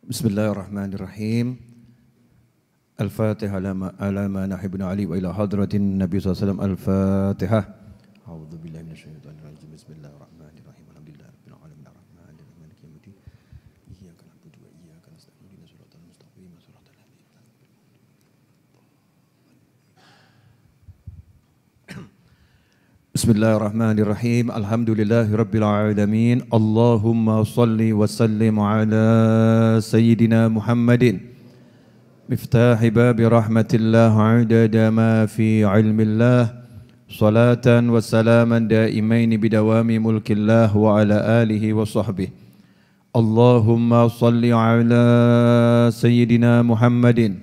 Bismillahirrahmanirrahim. Al-Fatihah ala ma nahibna Ali wa ila hadratin Nabi SAW. Al-Fatihah. A'udzu billahi minasyaitonir rajim. Bismillahirrahmanirrahim. Alhamdulillahi rabbil alamin arrahmanir rahim maliki yaumiddin. Iyyaka na'budu wa iyyaka nasta'in. Ihdinas siratal mustaqim. Siratal ladzina Bismillahirrahmanirrahim. Alhamdulillahi rabbil alamin. Allahumma salli wa sallim ala sayyidina Muhammadin miftahi babi rahmatillah adada ma fi ilmillah salatan wa salaman daimaini bidawami mulkillah wa ala alihi wa sahbihi. Allahumma salli ala sayyidina Muhammadin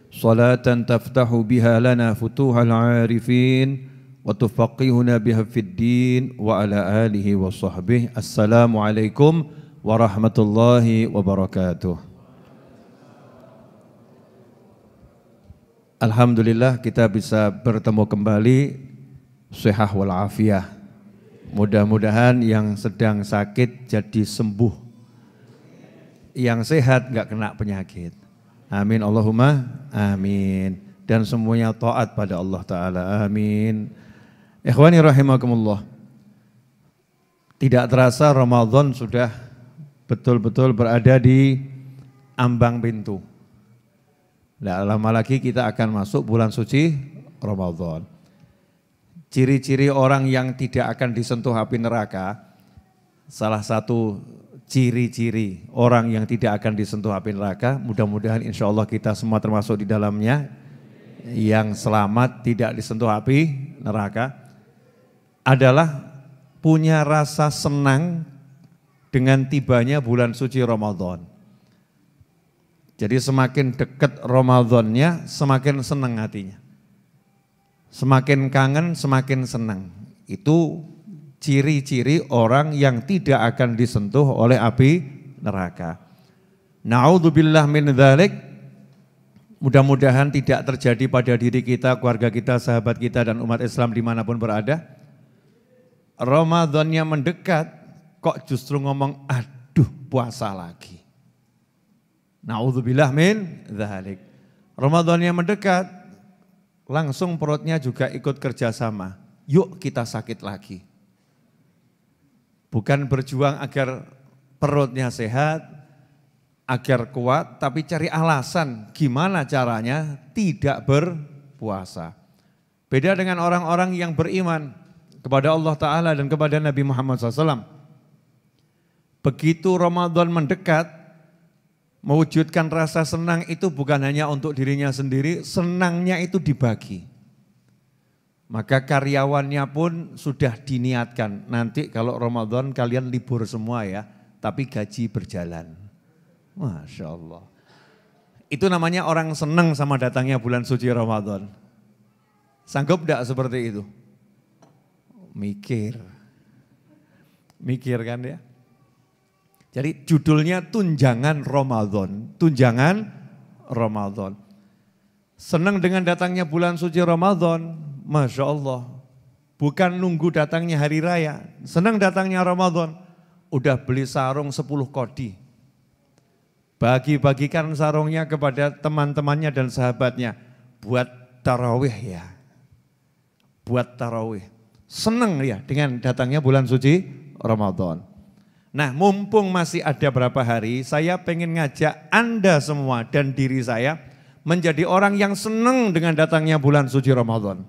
salatan taftahu biha lana futuhal arifin wa tufaqihuna biha fid din wa ala alihi wa sahbihi. Assalamualaikum warahmatullahi wabarakatuh. Alhamdulillah kita bisa bertemu kembali sehat walafiah. Mudah-mudahan yang sedang sakit jadi sembuh, yang sehat gak kena penyakit. Amin Allahumma amin. Dan semuanya taat pada Allah Ta'ala. Amin. Ikhwani rahimakumullah. Tidak terasa Ramadan sudah betul-betul berada di ambang pintu. Tidak lama lagi kita akan masuk bulan suci Ramadan. Ciri-ciri orang yang tidak akan disentuh api neraka, salah satu ciri-ciri orang yang tidak akan disentuh api neraka, mudah-mudahan insya Allah kita semua termasuk di dalamnya, yang selamat tidak disentuh api neraka, adalah punya rasa senang dengan tibanya bulan suci Ramadan. Jadi semakin dekat Ramadannya, semakin senang hatinya. Semakin kangen, semakin senang. Itu ciri-ciri orang yang tidak akan disentuh oleh api neraka. Na'udzubillah min dzalik. Mudah-mudahan tidak terjadi pada diri kita, keluarga kita, sahabat kita, dan umat Islam dimanapun berada. Ramadannya mendekat, kok justru ngomong, aduh puasa lagi. Na'udzubillah min dzalik. Ramadannya mendekat, langsung perutnya juga ikut kerjasama. Yuk kita sakit lagi. Bukan berjuang agar perutnya sehat, agar kuat, tapi cari alasan gimana caranya tidak berpuasa. Beda dengan orang-orang yang beriman kepada Allah Ta'ala dan kepada Nabi Muhammad SAW. Begitu Ramadan mendekat, mewujudkan rasa senang itu bukan hanya untuk dirinya sendiri, senangnya itu dibagi. Maka karyawannya pun sudah diniatkan, nanti kalau Ramadan kalian libur semua ya, tapi gaji berjalan. Masya Allah. Itu namanya orang senang sama datangnya bulan suci Ramadan. Sanggup tidak seperti itu? Mikir kan ya. Jadi judulnya tunjangan Ramadan. Senang dengan datangnya bulan suci Ramadan, Masya Allah. Bukan nunggu datangnya hari raya, senang datangnya Ramadan. Udah beli sarung 10 kodi. Bagi-bagikan sarungnya kepada teman-temannya dan sahabatnya. Buat tarawih ya. Buat tarawih. Senang ya dengan datangnya bulan suci Ramadan. Nah mumpung masih ada berapa hari, saya pengen ngajak Anda semua dan diri saya menjadi orang yang senang dengan datangnya bulan suci Ramadan.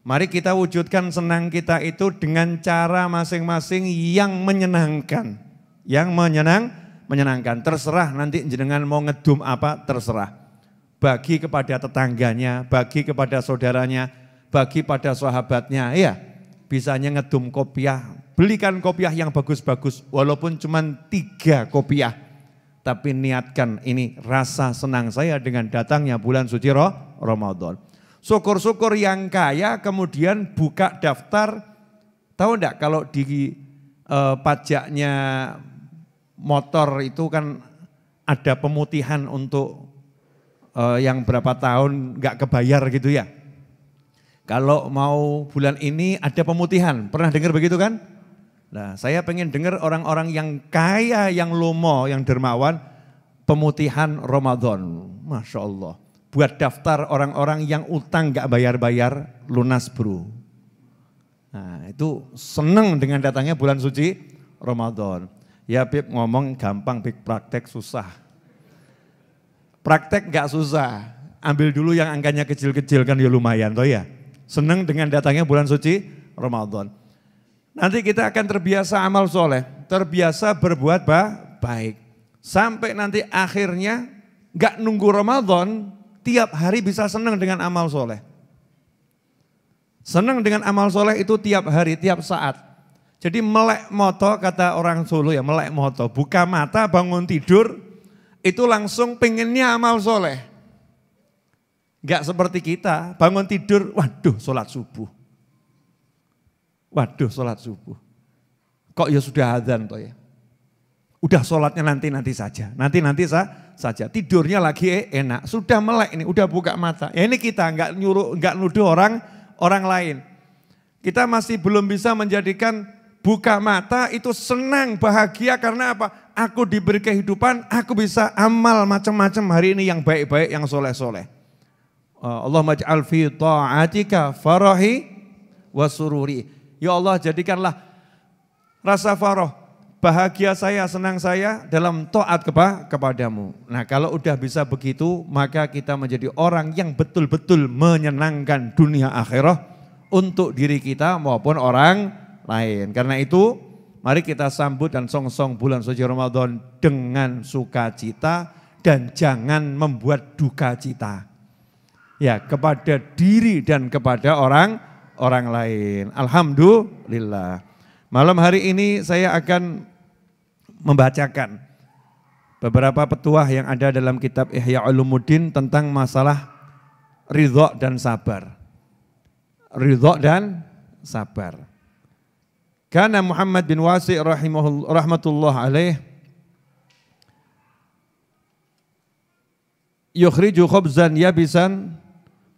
Mari kita wujudkan senang kita itu dengan cara masing-masing yang menyenangkan. Menyenangkan. Terserah nanti jenengan mau ngedum apa, terserah. Bagi kepada tetangganya, bagi kepada saudaranya, bagi pada sahabatnya, ya bisanya ngedum kopiah, belikan kopiah yang bagus-bagus, walaupun cuma 3 kopiah, tapi niatkan ini rasa senang saya dengan datangnya bulan suci Ramadan. Syukur-syukur yang kaya kemudian buka daftar, tahu enggak kalau di pajaknya motor itu kan ada pemutihan untuk yang berapa tahun enggak kebayar gitu ya. Kalau mau bulan ini ada pemutihan, pernah dengar begitu kan? Nah, saya pengen dengar orang-orang yang kaya, yang lomo, yang dermawan, pemutihan Ramadan. Masya Allah. Buat daftar orang-orang yang utang gak bayar-bayar, lunas bro. Nah, itu seneng dengan datangnya bulan suci Ramadan. Ya Bib ngomong gampang, Bib praktek susah. Praktek gak susah. Ambil dulu yang angkanya kecil-kecil kan ya lumayan toh ya. Seneng dengan datangnya bulan suci Ramadan. Nanti kita akan terbiasa amal soleh, terbiasa berbuat baik. Sampai nanti akhirnya gak nunggu Ramadan, tiap hari bisa senang dengan amal soleh. Senang dengan amal soleh itu tiap hari, tiap saat. Jadi melek moto, kata orang Solo ya, melek moto. Buka mata, bangun tidur, itu langsung pengennya amal soleh. Gak seperti kita, bangun tidur, waduh sholat subuh. Waduh sholat subuh. Kok ya sudah adzan toh ya. Udah sholatnya nanti saja. Nanti saja. Tidurnya lagi enak. Sudah melek ini, udah buka mata. Ya ini kita enggak nuduh orang lain. Kita masih belum bisa menjadikan buka mata itu senang, bahagia karena apa? Aku diberi kehidupan, aku bisa amal macam-macam hari ini yang baik-baik, yang soleh-soleh. Allahumma ij'al fi ta'atika farahi wa sururi. Ya Allah, jadikanlah rasa farah, bahagia saya, senang saya dalam taat kepadamu. Nah, kalau udah bisa begitu, maka kita menjadi orang yang betul-betul menyenangkan dunia akhirah untuk diri kita maupun orang lain. Karena itu, mari kita sambut dan song-song bulan suci Ramadan dengan sukacita dan jangan membuat duka cita. Ya, kepada diri dan kepada orang lain. Alhamdulillah. Malam hari ini saya akan membacakan beberapa petuah yang ada dalam kitab Ihya Ulumuddin tentang masalah ridho dan sabar. Ridho dan sabar. Karena Muhammad bin Wasi' rahmatullah alaih yukhriju khubzan yabisan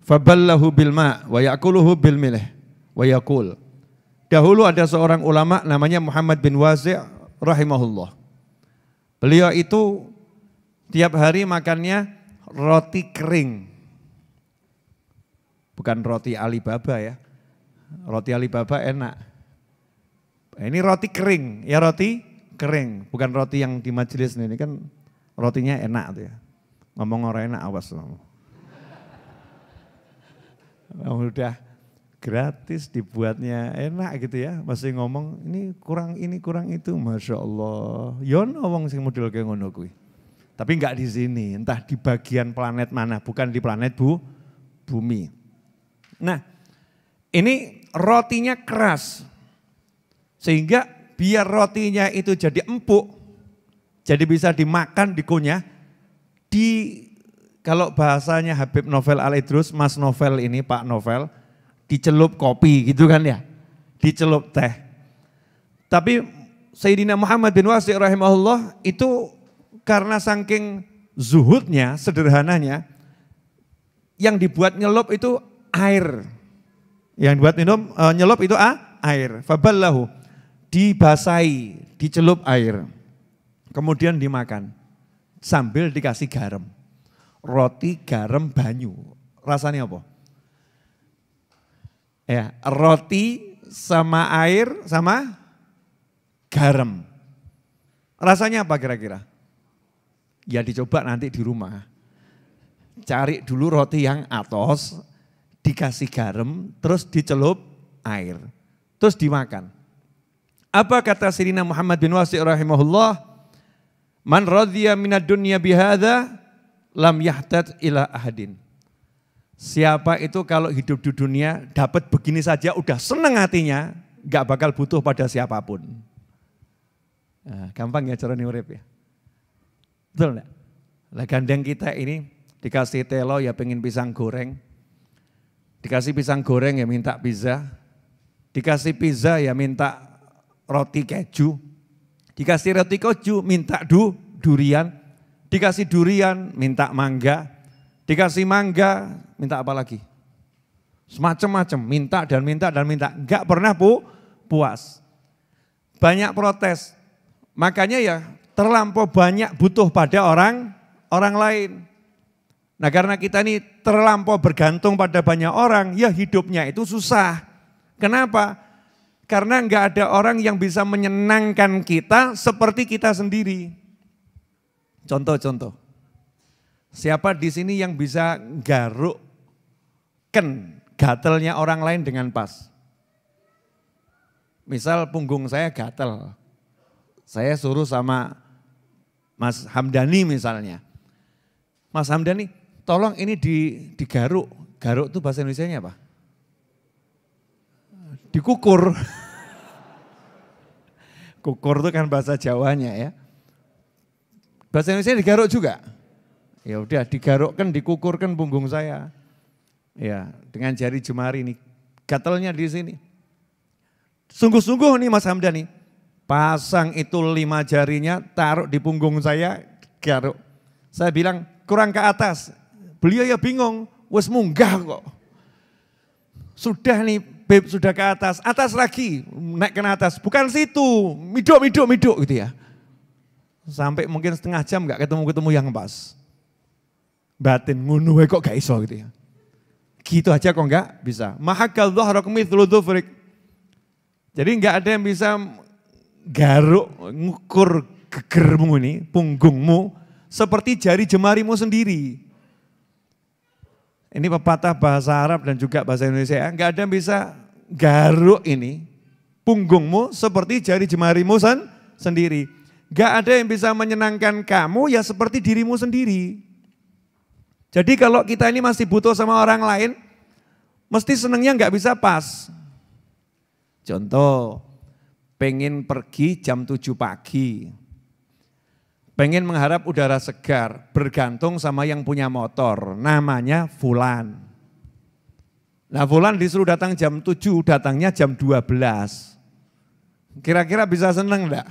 faballahu bil ma' wa yakuluhu bil milh wa yakul. Dahulu ada seorang ulama namanya Muhammad bin Wasi' rahimahullah. Beliau itu tiap hari makannya roti kering. Bukan roti Alibaba ya. Roti Alibaba enak. Ini roti kering, ya roti kering. Bukan roti yang di majelis ini kan rotinya enak tuh ya. Ngomong orang enak awas. Udah gratis dibuatnya enak gitu ya, masih ngomong ini kurang itu, masya Allah. Yon ngomong sing model kayak ngono kuwi. Tapi enggak di sini, entah di bagian planet mana, bukan di planet bumi. Nah, ini rotinya keras, sehingga biar rotinya itu jadi empuk, jadi bisa dimakan, dikunyah, kalau bahasanya Habib Novel Al-Idrus, Mas Novel ini, Pak Novel, dicelup kopi gitu kan ya, dicelup teh. Tapi Sayyidina Muhammad bin Wasi' rahimahullah itu karena saking zuhudnya, sederhananya, yang dibuat nyelup itu air. Yang dibuat minum nyelup itu air. Faballahu, dibasahi, dicelup air. Kemudian dimakan sambil dikasih garam. Roti garam banyu, rasanya apa? Ya, roti sama air sama garam. Rasanya apa kira-kira? Ya dicoba nanti di rumah. Cari dulu roti yang atos, dikasih garam, terus dicelup air, terus dimakan. Apa kata Sayyidina Muhammad bin Wasi' rahimahullah? Man radhiya minad dunya bihadza lam yahtad ila ahadin. Siapa itu kalau hidup di dunia dapat begini saja udah seneng hatinya, gak bakal butuh pada siapapun. Nah, gampang ya cara urip ya. Betul enggak? Lah gandeng kita ini dikasih telo ya pengen pisang goreng. Dikasih pisang goreng ya minta pizza. Dikasih pizza ya minta roti keju. Dikasih roti keju minta durian. Dikasih durian, minta mangga. Dikasih mangga, minta apa lagi? Semacam-macam, minta dan minta dan minta. Enggak pernah puas. banyak protes. Makanya ya terlampau banyak butuh pada orang lain. Nah karena kita ini terlampau bergantung pada banyak orang, ya hidupnya itu susah. Kenapa? Karena enggak ada orang yang bisa menyenangkan kita seperti kita sendiri. Contoh-contoh. Siapa di sini yang bisa garukkan gatelnya orang lain dengan pas? Misal punggung saya gatel. Saya suruh sama Mas Hamdani misalnya. Mas Hamdani, tolong ini digaruk. Garuk itu bahasa Indonesianya apa? Dikukur. Kukur itu kan bahasa Jawanya ya. Bahasa Indonesia digaruk juga. Ya udah digarukkan, dikukurkan punggung saya. Ya, dengan jari jemari ini. Gatelnya di sini. Sungguh-sungguh nih Mas Hamdani. Pasang itu 5 jarinya, taruh di punggung saya, garuk. Saya bilang kurang ke atas. Beliau ya bingung, wes munggah kok. Sudah nih Beb, sudah ke atas, atas lagi, naik ke atas. Bukan situ, miduk gitu ya. Sampai mungkin setengah jam gak ketemu yang pas. Batin ngunu kok gak iso gitu ya. Gitu aja kok gak bisa. Mahakal dhahrak mithlu dhufrik. Jadi gak ada yang bisa garuk, ngukur gegermu ini, punggungmu, seperti jari jemarimu sendiri. Ini pepatah bahasa Arab dan juga bahasa Indonesia. Enggak ada yang bisa garuk ini, punggungmu seperti jari jemarimu sendiri. Enggak ada yang bisa menyenangkan kamu ya seperti dirimu sendiri. Jadi kalau kita ini masih butuh sama orang lain, mesti senangnya enggak bisa pas. Contoh, pengen pergi jam 7 pagi, pengen mengharap udara segar, bergantung sama yang punya motor, namanya Fulan. Nah Fulan disuruh datang jam 7, datangnya jam 12. Kira-kira bisa seneng enggak?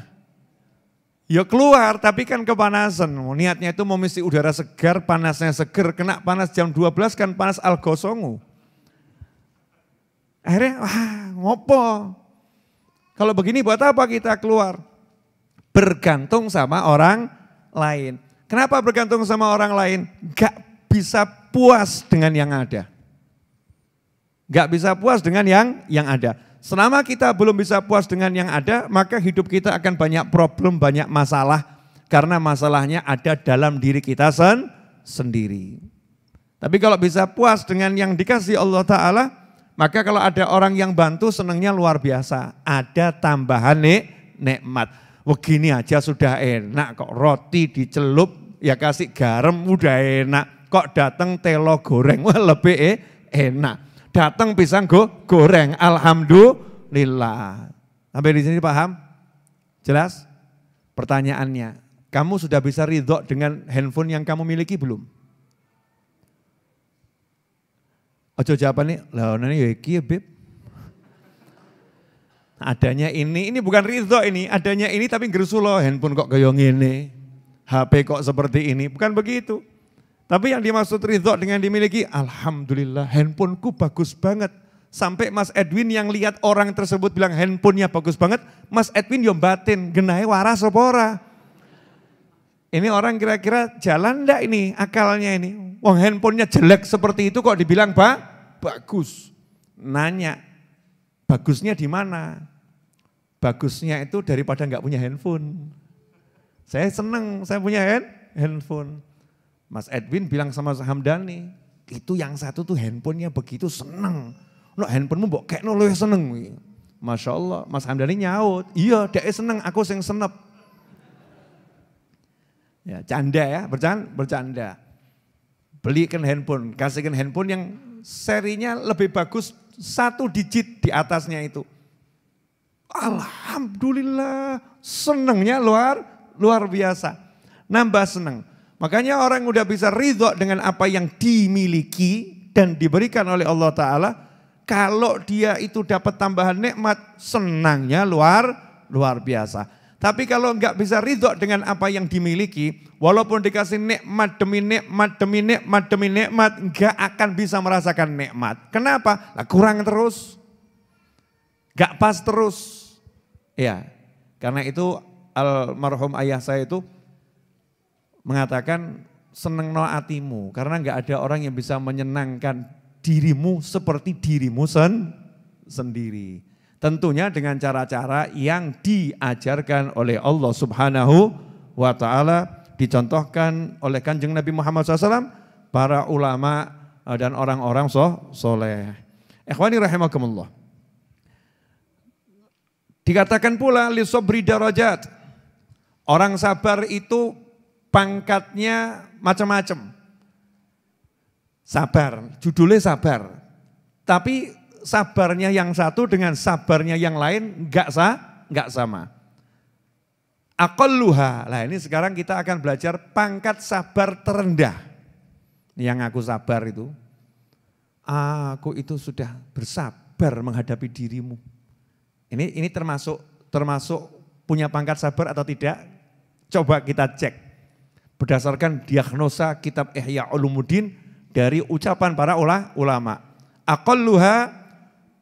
Ya keluar, tapi kan kepanasan. Niatnya itu mau misi udara segar, panasnya seger, kena panas jam 12 kan panas algosongu. Akhirnya, wah ngopo. Kalau begini buat apa kita keluar? Bergantung sama orang lain. Kenapa bergantung sama orang lain? Gak bisa puas dengan yang ada. Gak bisa puas dengan yang ada. Selama kita belum bisa puas dengan yang ada, maka hidup kita akan banyak problem, banyak masalah. Karena masalahnya ada dalam diri kita sendiri. Tapi kalau bisa puas dengan yang dikasih Allah Ta'ala, maka kalau ada orang yang bantu senangnya luar biasa. Ada tambahan nikmat. Begini aja sudah enak kok, roti dicelup ya kasih garam udah enak. Kok datang telo goreng, wah lebih enak. Datang pisang goreng, alhamdulillah. Sampai di sini paham? Jelas? Pertanyaannya, kamu sudah bisa ridho dengan handphone yang kamu miliki belum? Ojo jawabannya, lah ini ya iki ya Beb. Adanya ini bukan ridho ini, adanya ini tapi ngerusu loh, handphone kok kayak gini, HP kok seperti ini, bukan begitu. Tapi yang dimaksud ridho dengan dimiliki, alhamdulillah handphoneku bagus banget. Sampai Mas Edwin yang lihat orang tersebut bilang handphonenya bagus banget, Mas Edwin yang batin, genai waras apa ora? Ini orang kira-kira jalan enggak ini akalnya ini? Wong handphonenya jelek seperti itu kok dibilang bagus. Nanya, bagusnya di mana? Bagusnya itu daripada enggak punya handphone. Saya senang, saya punya handphone. Mas Edwin bilang sama Hamdani, itu yang satu tuh handphonenya begitu seneng. No handphonemu mbok kekno luwih seneng. Masya Allah, Mas Hamdani nyaut, iya dia seneng, aku sing senep. Ya canda ya, bercanda. Belikan handphone, kasihkan handphone yang serinya lebih bagus, 1 digit di atasnya itu. Alhamdulillah, senengnya luar biasa. Nambah seneng. Makanya orang udah bisa ridho dengan apa yang dimiliki dan diberikan oleh Allah Ta'ala. Kalau dia itu dapat tambahan nikmat, senangnya luar biasa. Tapi kalau enggak bisa ridho dengan apa yang dimiliki, walaupun dikasih nikmat demi nikmat, demi nikmat, demi nikmat, enggak akan bisa merasakan nikmat. Kenapa? Lah kurang terus. Enggak pas terus. Ya, Karena itu almarhum ayah saya itu mengatakan seneng no atimu. Karena enggak ada orang yang bisa menyenangkan dirimu seperti dirimu sendiri. Tentunya dengan cara-cara yang diajarkan oleh Allah Subhanahu wa ta'ala, dicontohkan oleh Kanjeng Nabi Muhammad SAW, para ulama dan orang-orang soleh. Ikhwani rahimakumullah. Dikatakan pula li sobri darajat. Orang sabar itu pangkatnya macam-macam. Sabar, judulnya sabar. Tapi sabarnya yang satu dengan sabarnya yang lain enggak sama. Aqalluha. Nah, ini sekarang kita akan belajar pangkat sabar terendah. Yang aku sabar itu, aku itu sudah bersabar menghadapi dirimu. Ini termasuk punya pangkat sabar atau tidak? Coba kita cek. Berdasarkan diagnosa kitab Ihya Ulumuddin dari ucapan para ulama. Aqalluha,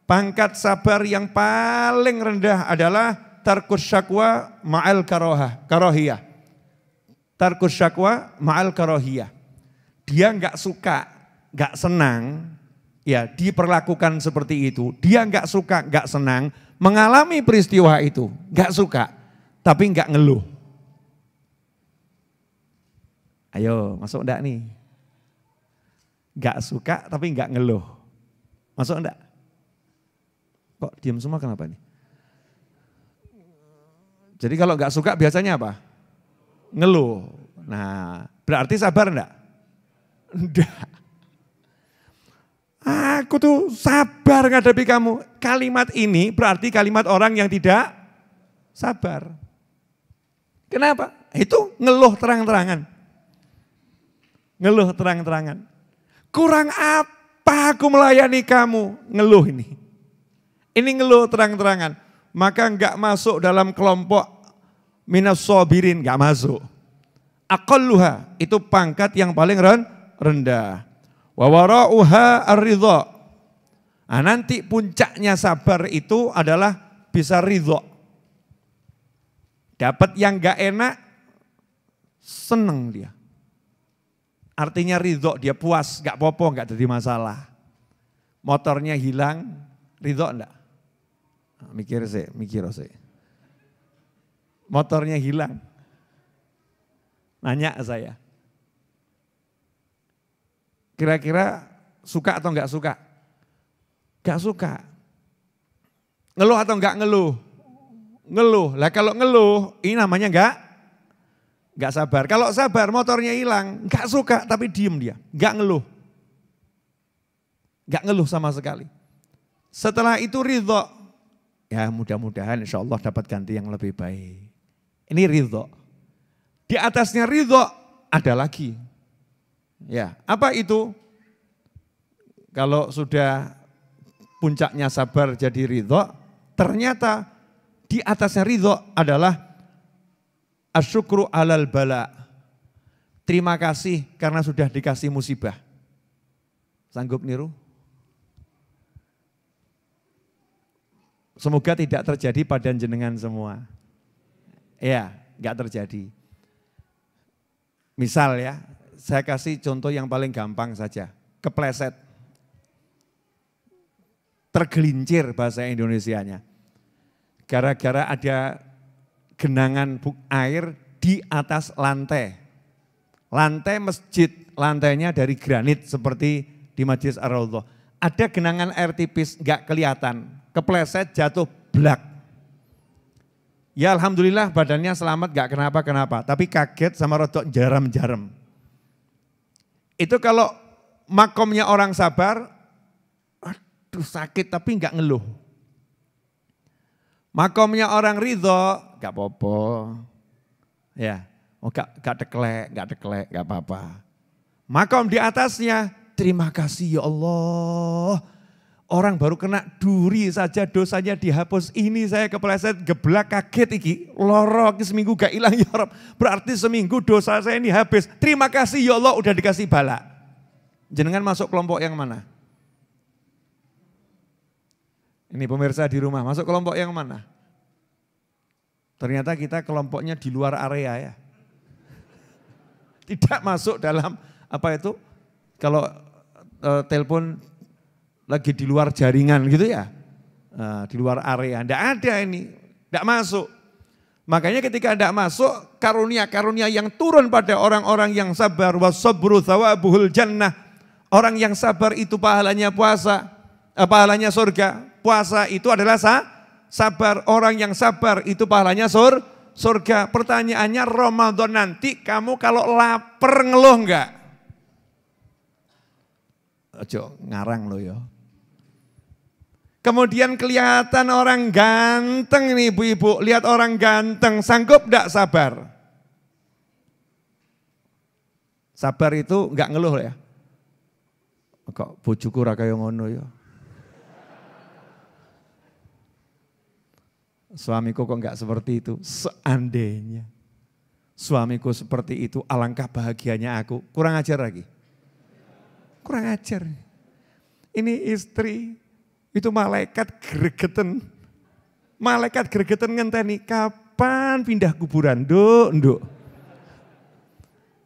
pangkat sabar yang paling rendah adalah tarkus syakwa ma'al karohiyah. Tarkus syakwa ma'al karohiyah. Dia enggak suka, enggak senang, ya diperlakukan seperti itu. Dia enggak suka, enggak senang mengalami peristiwa itu. Enggak suka, tapi enggak ngeluh. Ayo, masuk enggak nih? Enggak suka tapi enggak ngeluh. Masuk enggak? Kok diam semua kenapa nih? Jadi kalau enggak suka biasanya apa? Ngeluh. Nah, berarti sabar enggak? Enggak. Aku tuh sabar menghadapi kamu. Kalimat ini berarti kalimat orang yang tidak sabar. Kenapa? Itu ngeluh terang-terangan. Ngeluh terang-terangan. Kurang apa aku melayani kamu? Ngeluh ini. Ini ngeluh terang-terangan. Maka enggak masuk dalam kelompok minas sabirin, enggak masuk. Aqalluha, itu pangkat yang paling rendah. Wa wara'uha ar-ridha. Nah, nanti puncaknya sabar itu adalah bisa ridha. Dapat yang enggak enak, seneng dia. Artinya ridho, dia puas, gak popo, gak jadi masalah. Motornya hilang, ridho enggak? Mikir sih. Motornya hilang. Nanya saya. Kira-kira suka atau enggak suka? Gak suka. Ngeluh atau enggak ngeluh? Ngeluh. Lah kalau ngeluh, ini namanya enggak sabar. Kalau sabar motornya hilang, enggak suka tapi diem dia, enggak ngeluh. Enggak ngeluh sama sekali. Setelah itu ridho. Ya mudah-mudahan insya Allah dapat ganti yang lebih baik. Ini ridho. Di atasnya ridho ada lagi. Ya, apa itu? Kalau sudah puncaknya sabar jadi ridho, ternyata di atasnya ridho adalah asyukru alal bala. Terima kasih karena sudah dikasih musibah. Sanggup niru? Semoga tidak terjadi pada jenengan semua. Ya, enggak terjadi. Misal ya, saya kasih contoh yang paling gampang saja. Kepleset. Tergelincir bahasa Indonesianya. Gara-gara ada genangan air di atas lantai. Lantai masjid, lantainya dari granit seperti di Masjid Ar-Raudhah. Ada genangan air tipis, enggak kelihatan. Kepleset, jatuh, blak. Ya alhamdulillah badannya selamat, enggak kenapa-kenapa. Tapi kaget sama rodok jaram-jaram. Itu kalau makomnya orang sabar, aduh sakit tapi enggak ngeluh. Makomnya orang ridho, enggak apa-apa. Ya, enggak deklek, enggak apa-apa. Makom di atasnya, terima kasih ya Allah. Orang baru kena duri saja dosanya dihapus. Ini saya kepleset geblak kaget iki. Lorok seminggu gak hilang ya Rob. Berarti seminggu dosa saya ini habis. Terima kasih ya Allah udah dikasih bala. Jenengan masuk kelompok yang mana? Ini pemirsa di rumah masuk kelompok yang mana? Ternyata kita kelompoknya di luar area ya. Tidak masuk dalam apa itu, kalau telepon lagi di luar jaringan gitu ya. Di luar area, tidak ada ini, tidak masuk. Makanya ketika tidak masuk, karunia-karunia yang turun pada orang-orang yang sabar, wasabru thawabuhul jannah. Orang yang sabar itu pahalanya puasa, pahalanya surga. Puasa itu adalah sabar. Orang yang sabar itu pahalanya surga. Pertanyaannya, Ramadan nanti kamu kalau lapar ngeluh enggak? Ojo ngarang lo ya. Kemudian kelihatan orang ganteng nih ibu-ibu, lihat orang ganteng, sanggup enggak sabar? Sabar itu enggak ngeluh ya. Kok bojoku ra kaya ngono ya. Suamiku kok enggak seperti itu? Seandainya suamiku seperti itu, alangkah bahagianya aku. Kurang ajar lagi. Kurang ajar. Ini istri, itu malaikat gregeten. Malaikat gregeten ngenteni, kapan pindah kuburan? Nduk.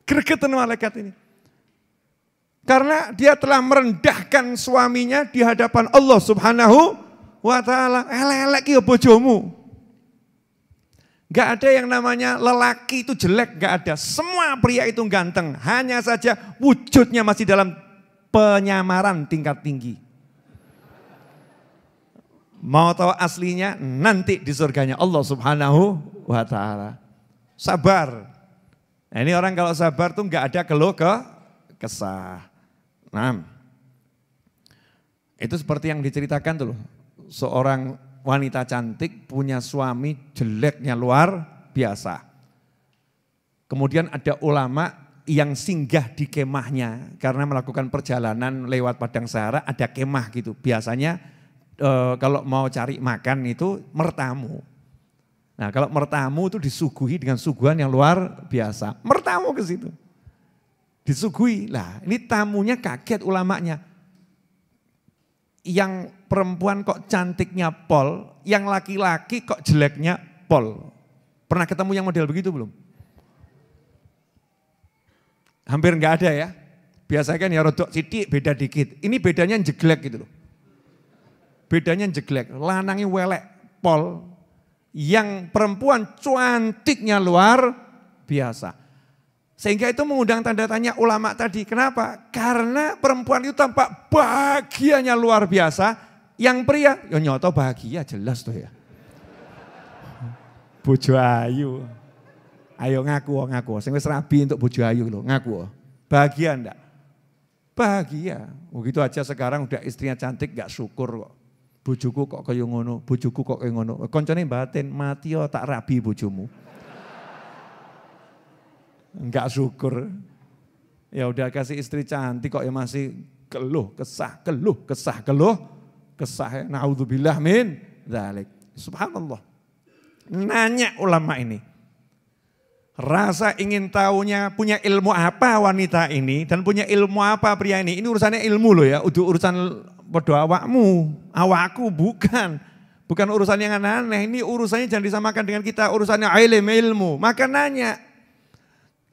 Gregeten malaikat ini. Karena dia telah merendahkan suaminya di hadapan Allah Subhanahu wa ta'ala. Elek-elek ya bojomu. Gak ada yang namanya lelaki itu jelek, gak ada. Semua pria itu ganteng. Hanya saja wujudnya masih dalam penyamaran tingkat tinggi. Mau tahu aslinya nanti di surganya Allah Subhanahu wa ta'ala. Sabar. Nah, ini orang kalau sabar tuh gak ada keluh kesah. Nah, itu seperti yang diceritakan tuh loh. Seorang wanita cantik punya suami jeleknya luar biasa. Kemudian ada ulama yang singgah di kemahnya karena melakukan perjalanan lewat padang sahara, ada kemah gitu. Biasanya kalau mau cari makan itu mertamu. Nah, kalau mertamu itu disuguhi dengan suguhan yang luar biasa. Mertamu ke situ. Disuguhi. Lah, ini tamunya kaget ulamanya. Yang perempuan kok cantiknya pol, yang laki-laki kok jeleknya pol. Pernah ketemu yang model begitu belum? Hampir enggak ada ya. Biasanya kan ya rodok sidik beda dikit. Ini bedanya jeglek gitu loh. Bedanya jeglek, lanangnya welek pol. Yang perempuan cantiknya luar biasa. Sehingga itu mengundang tanda tanya ulama tadi. Kenapa? Karena perempuan itu tampak bahagianya luar biasa. Yang pria, ya nyoto bahagia jelas tuh ya. Bojo ayu. Ayo ngaku. Sing wis rabi untuk bojo ayu lho, ngaku. Bahagia enggak? Bahagia. Begitu aja sekarang udah istrinya cantik gak syukur kok. Bojoku kok kaya ngono, bojoku kok kaya ngono. Koncone batin, mati yo tak rabi bojomu. Enggak syukur. Ya udah kasih istri cantik kok ya masih keluh kesah. Ya. Naudzubillah min dzalik. Subhanallah. Nanya ulama ini. Rasa ingin tahunya punya ilmu apa wanita ini dan punya ilmu apa pria ini. Ini urusannya ilmu loh ya, urusan podo awakmu, awakku bukan. Bukan urusan yang aneh-aneh, ini urusannya jangan disamakan dengan kita, urusannya ilmu. Maka nanya,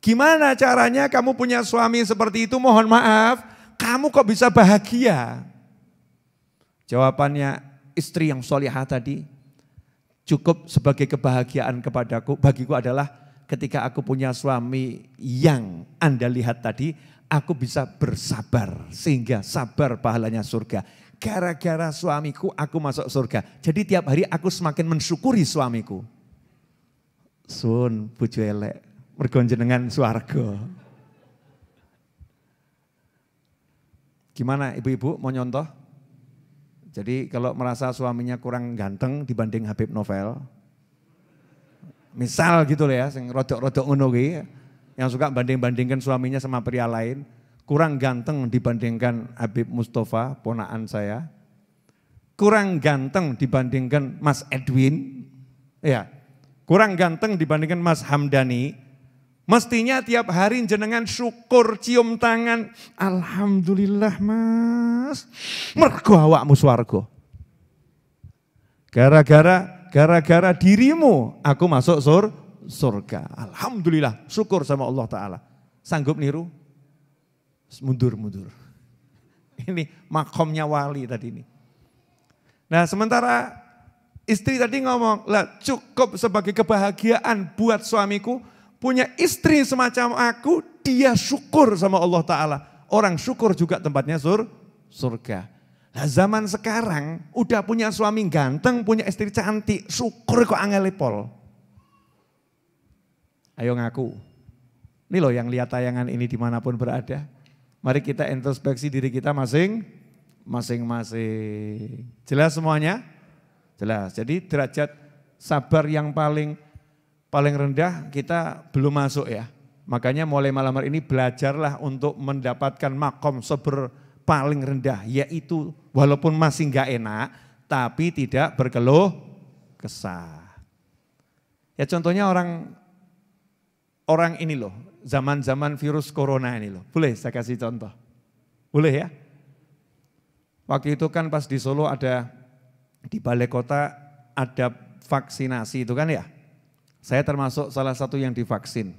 gimana caranya kamu punya suami seperti itu? Mohon maaf, kamu kok bisa bahagia? Jawabannya istri yang solihah tadi, cukup sebagai kebahagiaan kepadaku, bagiku adalah ketika aku punya suami yang Anda lihat tadi, aku bisa bersabar sehingga sabar pahalanya surga. Gara-gara suamiku aku masuk surga. Jadi tiap hari aku semakin mensyukuri suamiku. Sun bojo elek. Mergo jenengan swarga. Gimana ibu-ibu mau nyontoh? Jadi kalau merasa suaminya kurang ganteng dibanding Habib Novel. Misal gitu loh ya, sing rodok-rodok ngono kuwi, yang suka banding-bandingkan suaminya sama pria lain, kurang ganteng dibandingkan Habib Mustafa, ponakan saya. Kurang ganteng dibandingkan Mas Edwin. Ya. Kurang ganteng dibandingkan Mas Hamdani. Mestinya tiap hari jenengan syukur, cium tangan. Alhamdulillah Mas. Mergo awakmu swarga. Gara-gara gara-gara dirimu aku masuk surga. Alhamdulillah, syukur sama Allah Ta'ala. Sanggup niru? Mundur. Ini makomnya wali tadi ini. Nah sementara istri tadi ngomong, lah cukup sebagai kebahagiaan buat suamiku, punya istri semacam aku, dia syukur sama Allah Ta'ala. Orang syukur juga tempatnya surga. Nah zaman sekarang udah punya suami ganteng, punya istri cantik, syukur kok angel pol. Ayo ngaku. Ini loh yang lihat tayangan ini dimanapun berada. Mari kita introspeksi diri kita masing-masing. Jelas semuanya? Jelas. Jadi derajat sabar yang paling rendah kita belum masuk ya. Makanya mulai malam hari ini belajarlah untuk mendapatkan makom paling rendah, yaitu walaupun masih enggak enak, tapi tidak berkeluh kesah. Ya contohnya orang ini loh, zaman-zaman virus corona ini loh. Boleh saya kasih contoh? Boleh ya? Waktu itu kan pas di Solo ada, di balai kota ada vaksinasi itu kan ya. Saya termasuk salah satu yang divaksin.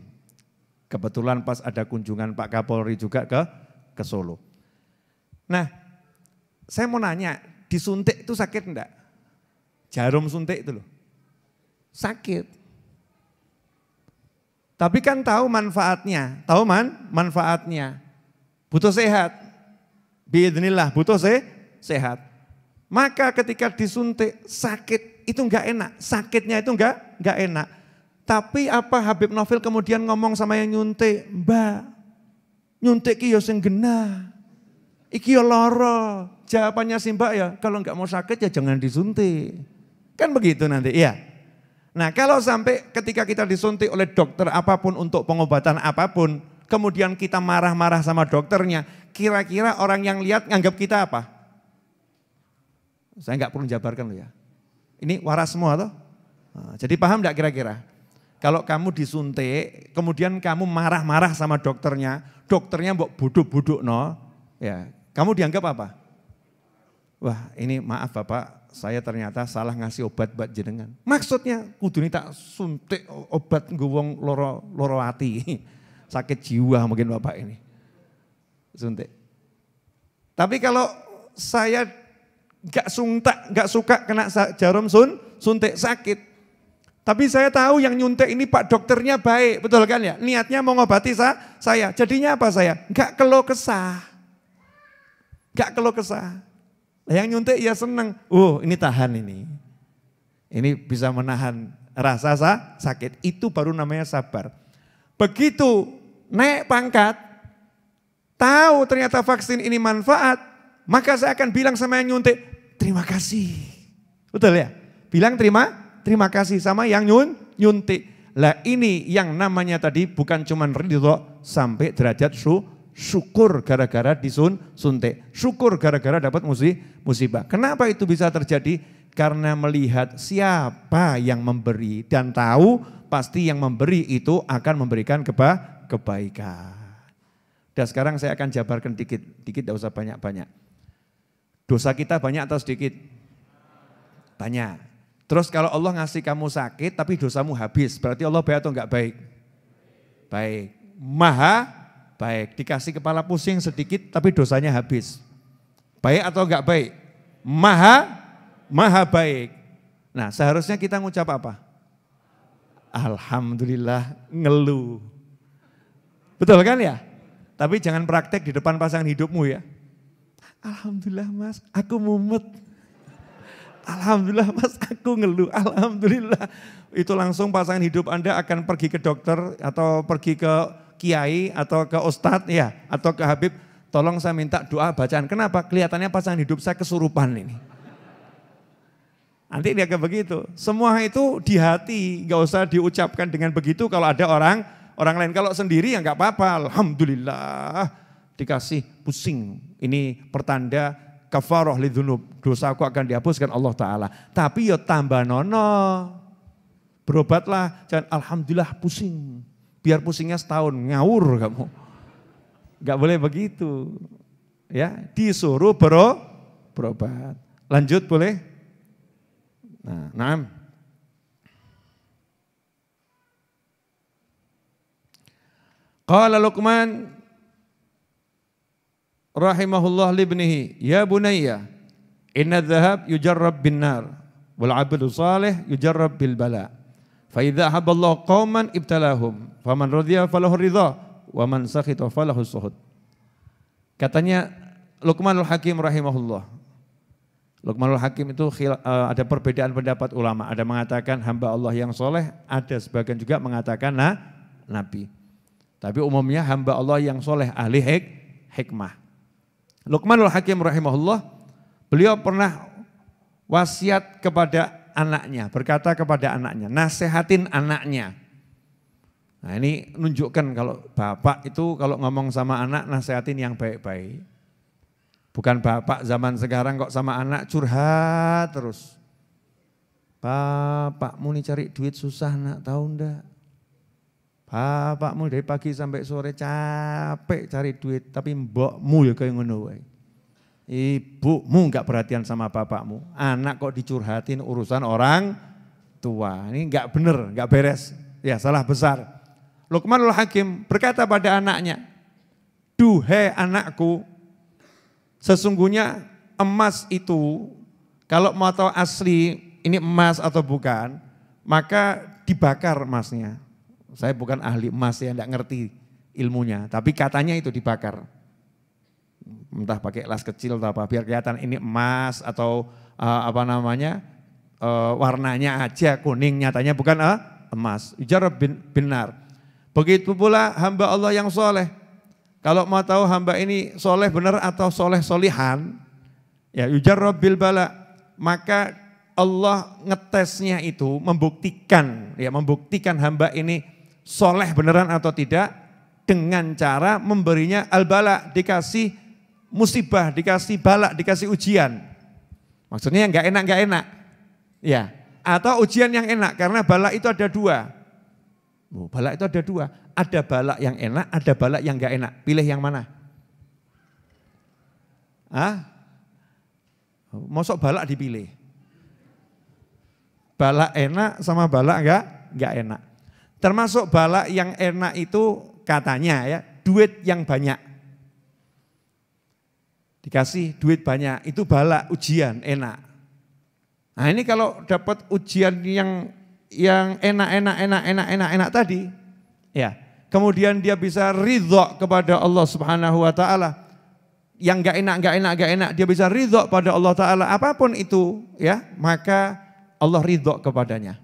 Kebetulan pas ada kunjungan Pak Kapolri juga ke Solo. Nah, saya mau nanya, disuntik itu sakit enggak? Jarum suntik itu loh. Sakit. Tapi kan tahu manfaatnya, manfaatnya. Butuh sehat. Biidznillah, butuh sehat. Maka ketika disuntik sakit itu enggak enak, sakitnya itu enggak enak. Tapi apa Habib Novel kemudian ngomong sama yang nyuntik, Mbak, nyuntik ki yo sing genah. Iki yo lara. Jawabannya si Mbak ya, kalau enggak mau sakit ya jangan disuntik. Kan begitu nanti, iya. Nah kalau sampai ketika kita disuntik oleh dokter apapun untuk pengobatan apapun, kemudian kita marah-marah sama dokternya, kira-kira orang yang lihat nganggap kita apa? Saya enggak perlu jabarkan loh ya. Ini waras semua toh. Nah, jadi paham enggak kira-kira? Kalau kamu disuntik, kemudian kamu marah-marah sama dokternya mbok buduk-buduk no, ya, kamu dianggap apa? Wah ini maaf Bapak, saya ternyata salah ngasih obat buat jenengan. Maksudnya kudune tak suntik obat nggo loro ati. Sakit jiwa mungkin Bapak ini. Suntik. Tapi kalau saya enggak suka kena jarum suntik sakit. Tapi saya tahu yang nyuntik ini Pak dokternya baik, betul kan ya? Niatnya mau ngobati saya. Jadinya apa saya? Enggak keluh kesah. Enggak keluh kesah. Yang nyuntik ya seneng. Oh ini tahan ini. Ini bisa menahan rasa sakit. Itu baru namanya sabar. Begitu naik pangkat, tahu ternyata vaksin ini manfaat, maka saya akan bilang sama yang nyuntik, terima kasih. Betul ya? Bilang terima kasih sama yang nyuntik. Lah ini yang namanya tadi bukan cuma ridho, sampai derajat syukur gara-gara disuntik. Syukur gara-gara dapat musibah. Kenapa itu bisa terjadi? Karena melihat siapa yang memberi dan tahu pasti yang memberi itu akan memberikan kebaikan. Dan sekarang saya akan jabarkan dikit tidak usah banyak-banyak. Dosa kita banyak atau sedikit? Banyak. Terus kalau Allah ngasih kamu sakit tapi dosamu habis, berarti Allah baik atau enggak baik? Baik, maha baik. Dikasih kepala pusing sedikit tapi dosanya habis. Baik atau enggak baik? Maha baik. Nah seharusnya kita ngucap apa? Alhamdulillah, ngeluh. Betul kan ya? Tapi jangan praktek di depan pasangan hidupmu ya. Alhamdulillah mas, aku mumet. Alhamdulillah mas, aku ngeluh, alhamdulillah. Itu langsung pasangan hidup Anda akan pergi ke dokter atau pergi ke kiai atau ke ustadz ya, atau ke Habib. Tolong saya minta doa bacaan. Kenapa? Kelihatannya pasangan hidup saya kesurupan ini. Nanti dia kayak begitu. Semua itu di hati, gak usah diucapkan dengan begitu kalau ada orang lain. Kalau sendiri ya gak apa-apa, alhamdulillah dikasih pusing. Ini pertanda kafarah lidzunub, dosaku akan dihapuskan Allah Ta'ala. Tapi ya tambah nono, berobatlah, jangan alhamdulillah pusing. Biar pusingnya setahun, ngawur kamu. Gak boleh begitu. Ya, disuruh berobat. Lanjut boleh? Nah, Qala Luqman rahimahullah libnihi, ya bunayya, inna dhahab yujarrab bin nar, wal abdu salih yujarrab bil bala. Fa idza haballahu qauman ibtalahum, faman radhiya falahu ridha, wa man sakhita falahu suhud. Katanya Luqmanul Hakim rahimahullah. Luqmanul Hakim itu ada perbedaan pendapat ulama. Ada mengatakan hamba Allah yang soleh, ada sebagian juga mengatakan nabi. Tapi umumnya hamba Allah yang soleh, ahli hikmah. Luqmanul Hakim rahimahullah, beliau pernah wasiat kepada anaknya, berkata kepada anaknya, nasehatin anaknya. Nah ini nunjukkan kalau bapak itu kalau ngomong sama anak nasehatin yang baik-baik. Bukan bapak zaman sekarang kok sama anak curhat terus. Bapakmu nih cari duit susah nak, tahu ndak? Bapakmu dari pagi sampai sore capek cari duit, tapi mbokmu ya kayak ngono wae. Ibumu enggak perhatian sama bapakmu, anak kok dicurhatin urusan orang tua. Ini enggak benar, enggak beres. Ya, salah besar. Luqmanul Hakim berkata pada anaknya, "Duhai anakku, sesungguhnya emas itu kalau mau tahu asli ini emas atau bukan, maka dibakar emasnya." Saya bukan ahli emas ya, enggak ngerti ilmunya, tapi katanya itu dibakar. Entah pakai las kecil atau apa, biar kelihatan ini emas atau warnanya aja kuning, nyatanya bukan emas. Yujarrab bin nar. Begitu pula hamba Allah yang soleh. Kalau mau tahu hamba ini soleh benar atau soleh solihan, ya yujarrab bil bala, maka Allah ngetesnya itu membuktikan hamba ini soleh beneran atau tidak dengan cara memberinya al-bala, dikasih musibah, dikasih bala, dikasih ujian. Maksudnya yang enggak enak. Ya, atau ujian yang enak karena bala itu ada dua. Bala itu ada dua, ada bala yang enak, ada bala yang enggak enak. Pilih yang mana? Mosok bala dipilih. Bala enak sama bala enggak enak. Termasuk bala yang enak itu katanya ya, duit yang banyak. Dikasih duit banyak, itu bala, ujian, enak. Nah ini kalau dapat ujian yang enak tadi, ya, kemudian dia bisa ridho kepada Allah Subhanahu wa taala. Yang enggak enak, dia bisa ridho pada Allah taala, apapun itu, ya, maka Allah ridho kepadanya.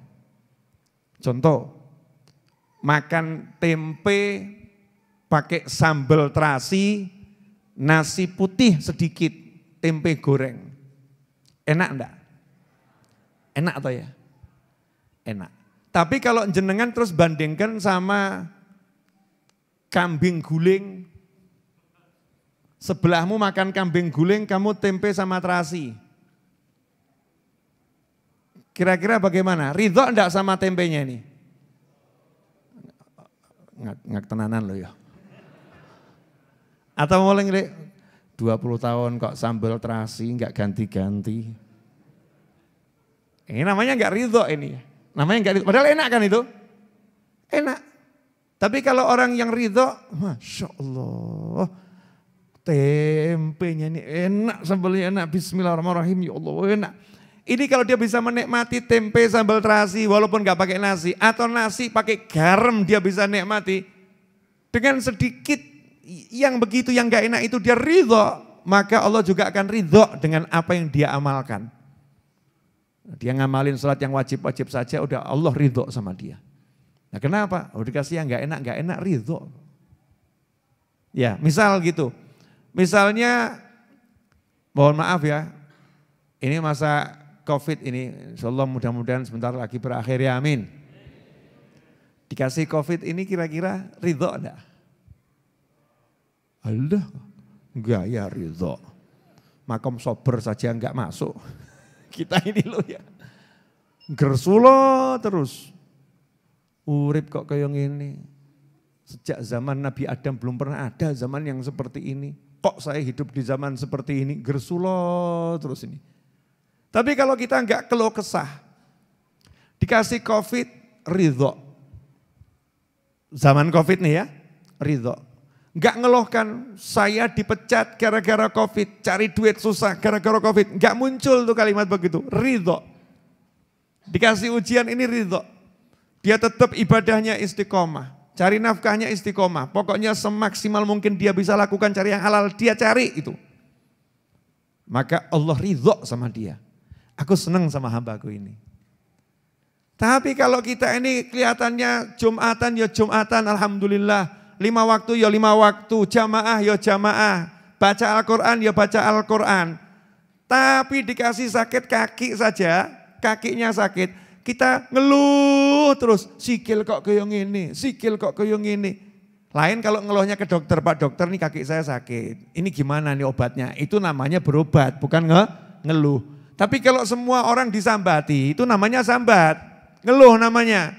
Contoh, makan tempe pakai sambal terasi, nasi putih sedikit, tempe goreng. Enak enggak? Enak atau ya? Enak. Tapi kalau jenengan terus bandingkan sama kambing guling, sebelahmu makan kambing guling, kamu tempe sama terasi. Kira-kira bagaimana? Ridho enggak sama tempenya ini? Ngak tenanan loh ya. Atau mulai 20 tahun kok sambal terasi enggak ganti-ganti. Ini namanya enggak ridho ini. Namanya enggak ridho. Padahal enak kan itu? Enak. Tapi kalau orang yang ridho, Masya Allah, tempenya ini enak, sambalnya enak, bismillahirrahmanirrahim, ya Allah enak. Ini kalau dia bisa menikmati tempe sambal terasi walaupun gak pakai nasi, atau nasi pakai garam dia bisa nikmati, dengan sedikit yang begitu yang gak enak itu dia ridho, maka Allah juga akan ridho dengan apa yang dia amalkan. Dia ngamalin sholat yang wajib-wajib saja udah Allah ridho sama dia. Nah kenapa? Dikasih yang gak enak ridho. Ya misal gitu, misalnya mohon maaf ya, ini masa COVID ini, insyaallah mudah-mudahan sebentar lagi berakhir ya amin. Dikasih COVID ini kira-kira ridho enggak? Allah, enggak ya ridho. Makom sober saja enggak masuk. Kita ini loh ya. Gersulo terus. Urip kok kayak gini. Sejak zaman Nabi Adam belum pernah ada zaman yang seperti ini. Kok saya hidup di zaman seperti ini? Gersulo terus ini. Tapi kalau kita enggak keluh kesah, dikasih COVID, ridho. Zaman COVID nih ya, ridho. Enggak ngeluhkan saya dipecat gara-gara COVID, cari duit susah gara-gara COVID. Enggak muncul tuh kalimat begitu, ridho. Dikasih ujian ini ridho. Dia tetap ibadahnya istiqomah, cari nafkahnya istiqomah. Pokoknya semaksimal mungkin dia bisa lakukan cari yang halal, dia cari itu. Maka Allah ridho sama dia. Aku senang sama hambaku ini. Tapi kalau kita ini kelihatannya Jumatan ya Jumatan, alhamdulillah. 5 waktu ya 5 waktu, jamaah ya jamaah. Baca Al-Quran ya baca Al-Quran. Tapi dikasih sakit kaki saja, kakinya sakit. Kita ngeluh terus, sikil kok kayak gini, sikil kok kayak gini. Lain kalau ngeluhnya ke dokter, Pak dokter nih kaki saya sakit. Ini gimana nih obatnya? Itu namanya berobat, bukan ngeluh. Tapi kalau semua orang disambati, itu namanya sambat. Ngeluh namanya.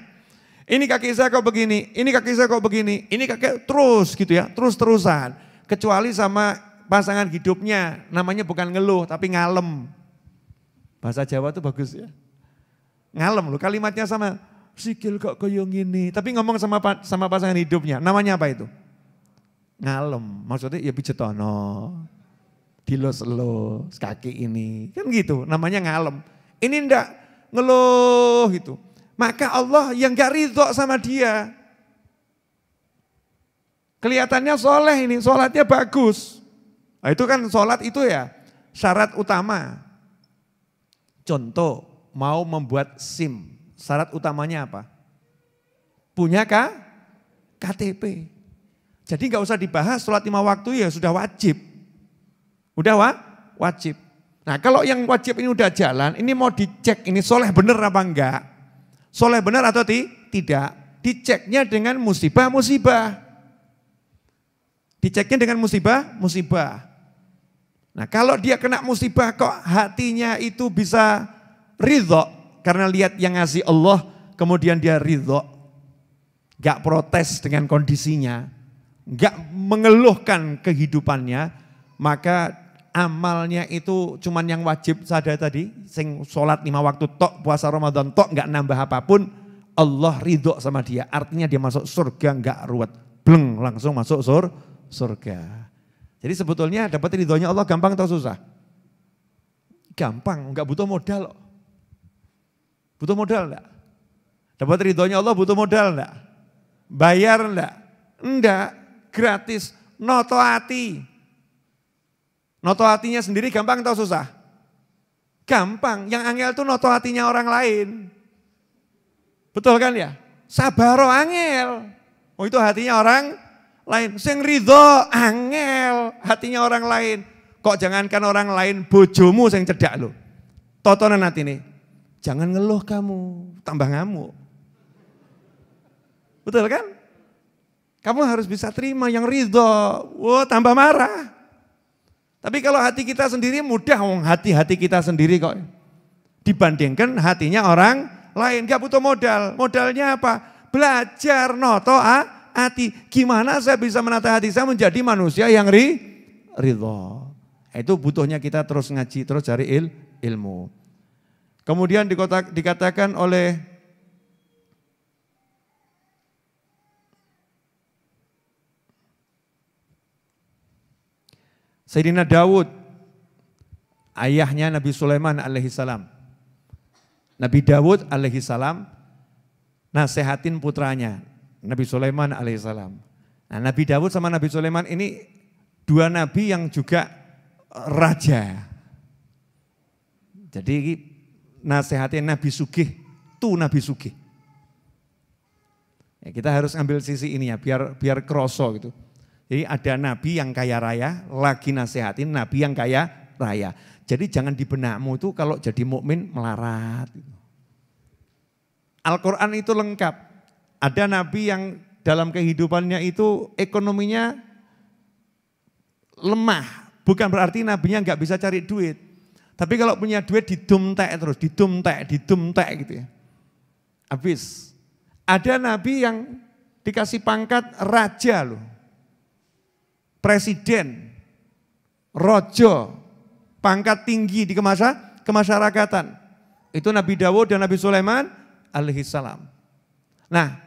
Ini kaki saya kok begini, ini kaki saya kok begini, ini kaki terus gitu ya, terus-terusan. Kecuali sama pasangan hidupnya, namanya bukan ngeluh tapi ngalem. Bahasa Jawa tuh bagus ya. Ngalem loh, kalimatnya sama, sikil kok koyong ini. Tapi ngomong sama pasangan hidupnya, namanya apa itu? Ngalem, maksudnya ya pijetono, dilos-los kaki ini. Kan gitu, namanya ngalem. Ini enggak ngeluh gitu. Maka Allah yang gak ridho sama dia. Kelihatannya soleh ini, sholatnya bagus. Nah, itu kan sholat itu ya syarat utama. Contoh, mau membuat SIM, syarat utamanya apa? Punya KTP. Jadi nggak usah dibahas, sholat 5 waktu ya sudah wajib. Udah wajib. Nah kalau yang wajib ini udah jalan, ini mau dicek ini soleh bener apa enggak? Soleh bener atau tidak? Diceknya dengan musibah-musibah. Diceknya dengan musibah-musibah. Nah kalau dia kena musibah kok hatinya itu bisa ridho karena lihat yang ngasih Allah, kemudian dia ridho, gak protes dengan kondisinya, gak mengeluhkan kehidupannya, maka amalnya itu cuman yang wajib saja tadi, sing sholat 5 waktu tok, puasa Ramadan tok, gak nambah apapun, Allah ridho sama dia, artinya dia masuk surga gak ruwet, bleng langsung masuk surga. Jadi sebetulnya dapat ridhonya Allah gampang atau susah? Gampang, gak butuh modal loh. Butuh modal enggak? Dapat ridhonya Allah butuh modal enggak? Bayar enggak? Enggak, gratis. Noto hati. Noto hatinya sendiri gampang atau susah? Gampang, yang angel tuh noto hatinya orang lain. Betul kan ya? Sabaro angel. Oh itu hatinya orang lain. Sing ridho angel, hatinya orang lain. Kok jangankan orang lain, bojomu sing cedak lo. Totonan hati nih. Jangan ngeluh kamu, tambah ngamuk. Betul kan? Kamu harus bisa terima yang ridho, wah tambah marah. Tapi kalau hati kita sendiri mudah, hati-hati kita sendiri kok. Dibandingkan hatinya orang lain, gak butuh modal. Modalnya apa? Belajar noto hati. Gimana saya bisa menata hati saya menjadi manusia yang ridho. Itu butuhnya kita terus ngaji, terus cari ilmu. Kemudian dikatakan oleh Sayyidina Daud, ayahnya Nabi Sulaiman alaihissalam. Nabi Daud alaihissalam nasehatin putranya, Nabi Sulaiman alaihissalam. Nah, Nabi Daud sama Nabi Sulaiman ini dua nabi yang juga raja. Jadi nasihatnya Nabi Sugih, tuh Nabi Sugih. Ya, kita harus ambil sisi ini ya, biar kroso gitu. Jadi ada nabi yang kaya raya, lagi nasihatin nabi yang kaya raya. Jadi jangan di benakmu itu kalau jadi mukmin melarat. Al-Quran itu lengkap. Ada nabi yang dalam kehidupannya itu ekonominya lemah. Bukan berarti nabinya nggak bisa cari duit. Tapi kalau punya duit didumtek terus, didumtek gitu ya. Habis. Ada nabi yang dikasih pangkat raja loh. Presiden, rojo, pangkat tinggi di kemasyarakatan. Itu Nabi Daud dan Nabi Sulaiman alaihissalam. Nah,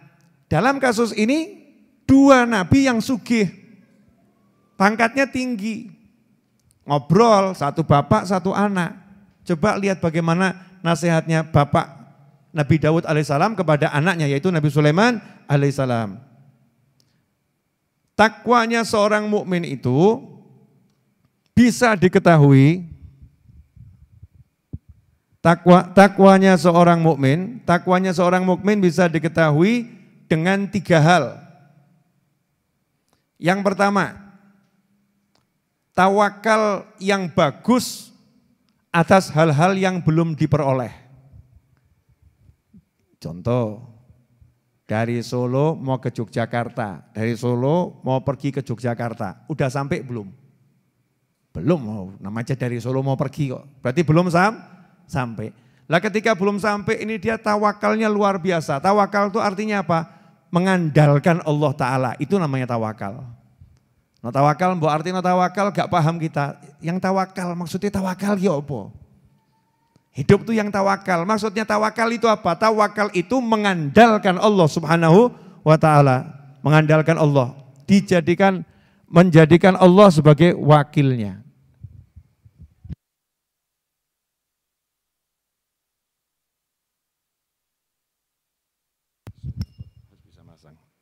dalam kasus ini Dua nabi yang sugih, pangkatnya tinggi. Ngobrol, satu bapak, satu anak. Coba lihat bagaimana nasihatnya bapak Nabi Daud alaihissalam kepada anaknya, yaitu Nabi Sulaiman alaihissalam. Takwanya seorang mukmin itu bisa diketahui, takwanya seorang mukmin bisa diketahui dengan 3 hal. Yang pertama, tawakal yang bagus atas hal-hal yang belum diperoleh. Contoh, dari Solo mau ke Yogyakarta, dari Solo mau pergi ke Yogyakarta, udah sampai belum? Belum, namanya dari Solo mau pergi kok, berarti belum sampai. Lah ketika belum sampai ini dia tawakalnya luar biasa. Tawakal itu artinya apa? Mengandalkan Allah Ta'ala, itu namanya tawakal. Nah tawakal, mbok artinya tawakal gak paham kita. Yang tawakal, maksudnya tawakal ya apa? Hidup itu yang tawakal, maksudnya tawakal itu apa? Tawakal itu mengandalkan Allah Subhanahu wa Ta'ala. Mengandalkan Allah, menjadikan Allah sebagai wakilnya.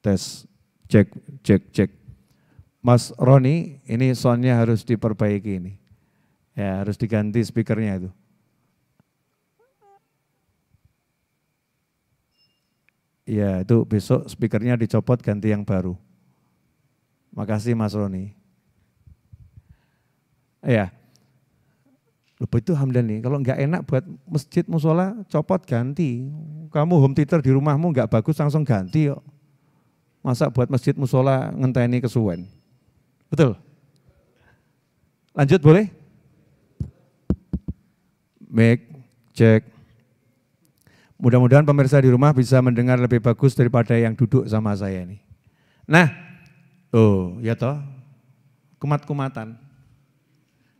Tes, cek. Mas Roni, ini soundnya harus diperbaiki ini. Ya, harus diganti speakernya itu. Ya, itu besok speakernya dicopot ganti yang baru. Makasih Mas Roni. Ya. Lupa itu Hamdan nih, kalau nggak enak buat masjid musola, copot ganti. Kamu home theater di rumahmu nggak bagus langsung ganti yuk. Masa buat masjid musola ngenteni kesuwen. Betul? Lanjut boleh? Mic, cek. Mudah-mudahan pemirsa di rumah bisa mendengar lebih bagus daripada yang duduk sama saya ini. Nah, oh ya toh, kumat-kumatan.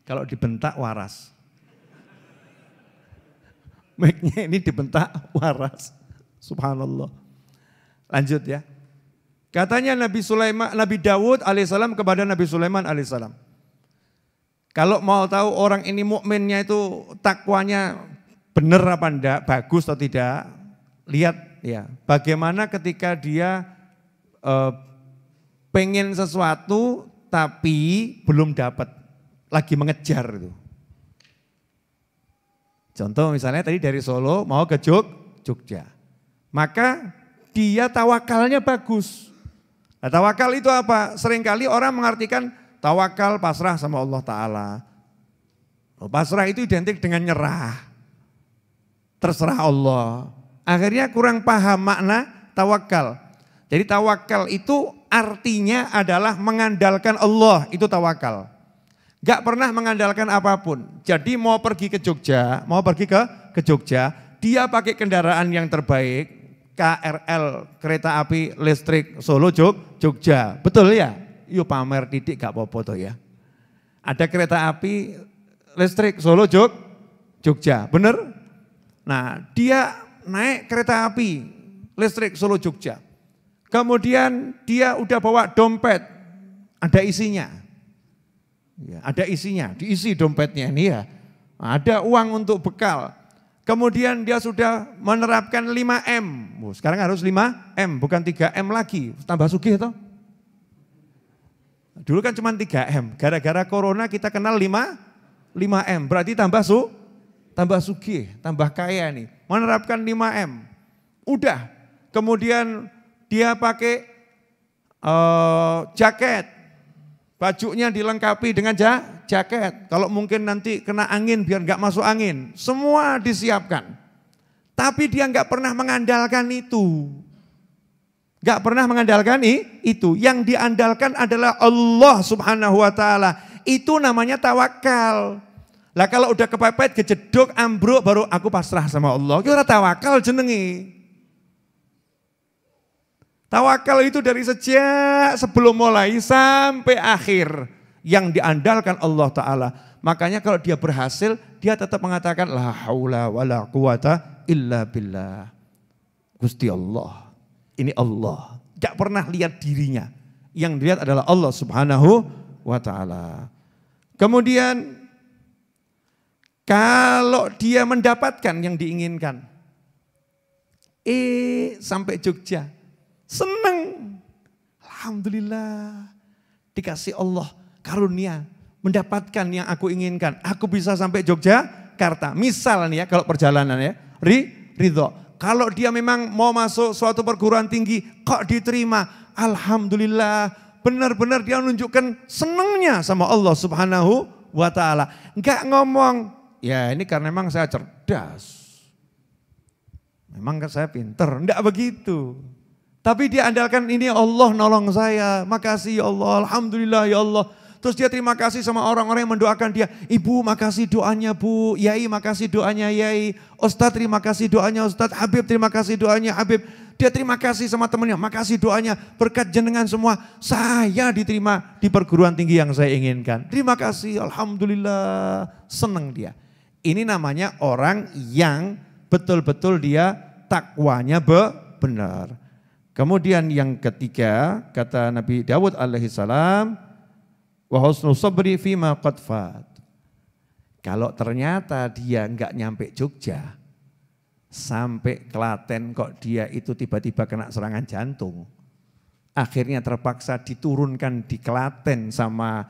Kalau dibentak waras. Mic-nya ini dibentak waras. Subhanallah. Lanjut ya. Katanya Nabi Daud alaihissalam kepada Nabi Sulaiman alaihissalam. Kalau mau tahu orang ini mukminnya itu takwanya benar apa enggak, bagus atau tidak, lihat ya bagaimana ketika dia pengen sesuatu tapi belum dapat, lagi mengejar itu. Contoh misalnya tadi dari Solo mau ke Jogja, maka dia tawakalnya bagus. Nah, tawakal itu apa? Seringkali orang mengartikan tawakal pasrah sama Allah Ta'ala. Pasrah itu identik dengan nyerah. Terserah Allah. Akhirnya kurang paham makna tawakal. Jadi tawakal itu artinya adalah mengandalkan Allah, itu tawakal. Gak pernah mengandalkan apapun. Jadi mau pergi ke Jogja, dia pakai kendaraan yang terbaik. KRL, kereta api listrik Solo Jogja, betul ya? Yuk pamer titik gak apa-apa toh ya. Ada kereta api listrik Solo Jogja, bener? Nah dia naik kereta api listrik Solo Jogja. Kemudian dia udah bawa dompet, ada isinya. Ya, ada isinya, diisi dompetnya ini ya. Ada uang untuk bekal. Kemudian dia sudah menerapkan 5M. Sekarang harus 5M, bukan 3M lagi. Tambah sugih toh? Dulu kan cuma 3M. Gara-gara corona kita kenal 5M. Berarti tambah sugih, tambah kaya nih. Menerapkan 5M. Udah. Kemudian dia pakai jaket. Bajunya dilengkapi dengan jaket. Kalau mungkin nanti kena angin biar nggak masuk angin. Semua disiapkan. Tapi dia nggak pernah mengandalkan itu. Nggak pernah mengandalkan itu. Yang diandalkan adalah Allah Subhanahu wa Ta'ala. Itu namanya tawakal. Lah kalau udah kepepet, kejedok, ambruk, baru aku pasrah sama Allah. Kira tawakal jenengi. Tawakal itu dari sejak sebelum mulai sampai akhir yang diandalkan Allah Ta'ala. Makanya kalau dia berhasil, dia tetap mengatakan la haula wala quwata illa billah. Gusti Allah, ini Allah. tidak pernah lihat dirinya. Yang dilihat adalah Allah Subhanahu wa ta'ala. Kemudian kalau dia mendapatkan yang diinginkan, sampai Jogja, senang. Alhamdulillah, dikasih Allah karunia, mendapatkan yang aku inginkan. Aku bisa sampai Yogyakarta. Misal nih ya, kalau perjalanan ya, ridho. Kalau dia memang mau masuk suatu perguruan tinggi, kok diterima, alhamdulillah, benar-benar dia menunjukkan senangnya sama Allah Subhanahu wa ta'ala. Enggak ngomong, ya ini karena memang saya cerdas, memang saya pinter, enggak begitu. Tapi dia andalkan ini Allah nolong saya, makasih ya Allah, alhamdulillah ya Allah. Terus dia terima kasih sama orang-orang yang mendoakan dia. Ibu makasih doanya Bu, Yai makasih doanya Yai, Ustadz terima kasih doanya Ustadz, Habib terima kasih doanya Habib. Dia terima kasih sama temannya, makasih doanya, berkat jenengan semua, saya diterima di perguruan tinggi yang saya inginkan. Terima kasih, alhamdulillah, senang dia. Ini namanya orang yang betul-betul dia takwanya benar. Kemudian yang ketiga, kata Nabi Dawud alaihissalam, wa husnul sabri fima qad fat. Kalau ternyata dia enggak nyampe Jogja, sampai Klaten kok dia itu tiba-tiba kena serangan jantung. Akhirnya terpaksa diturunkan di Klaten sama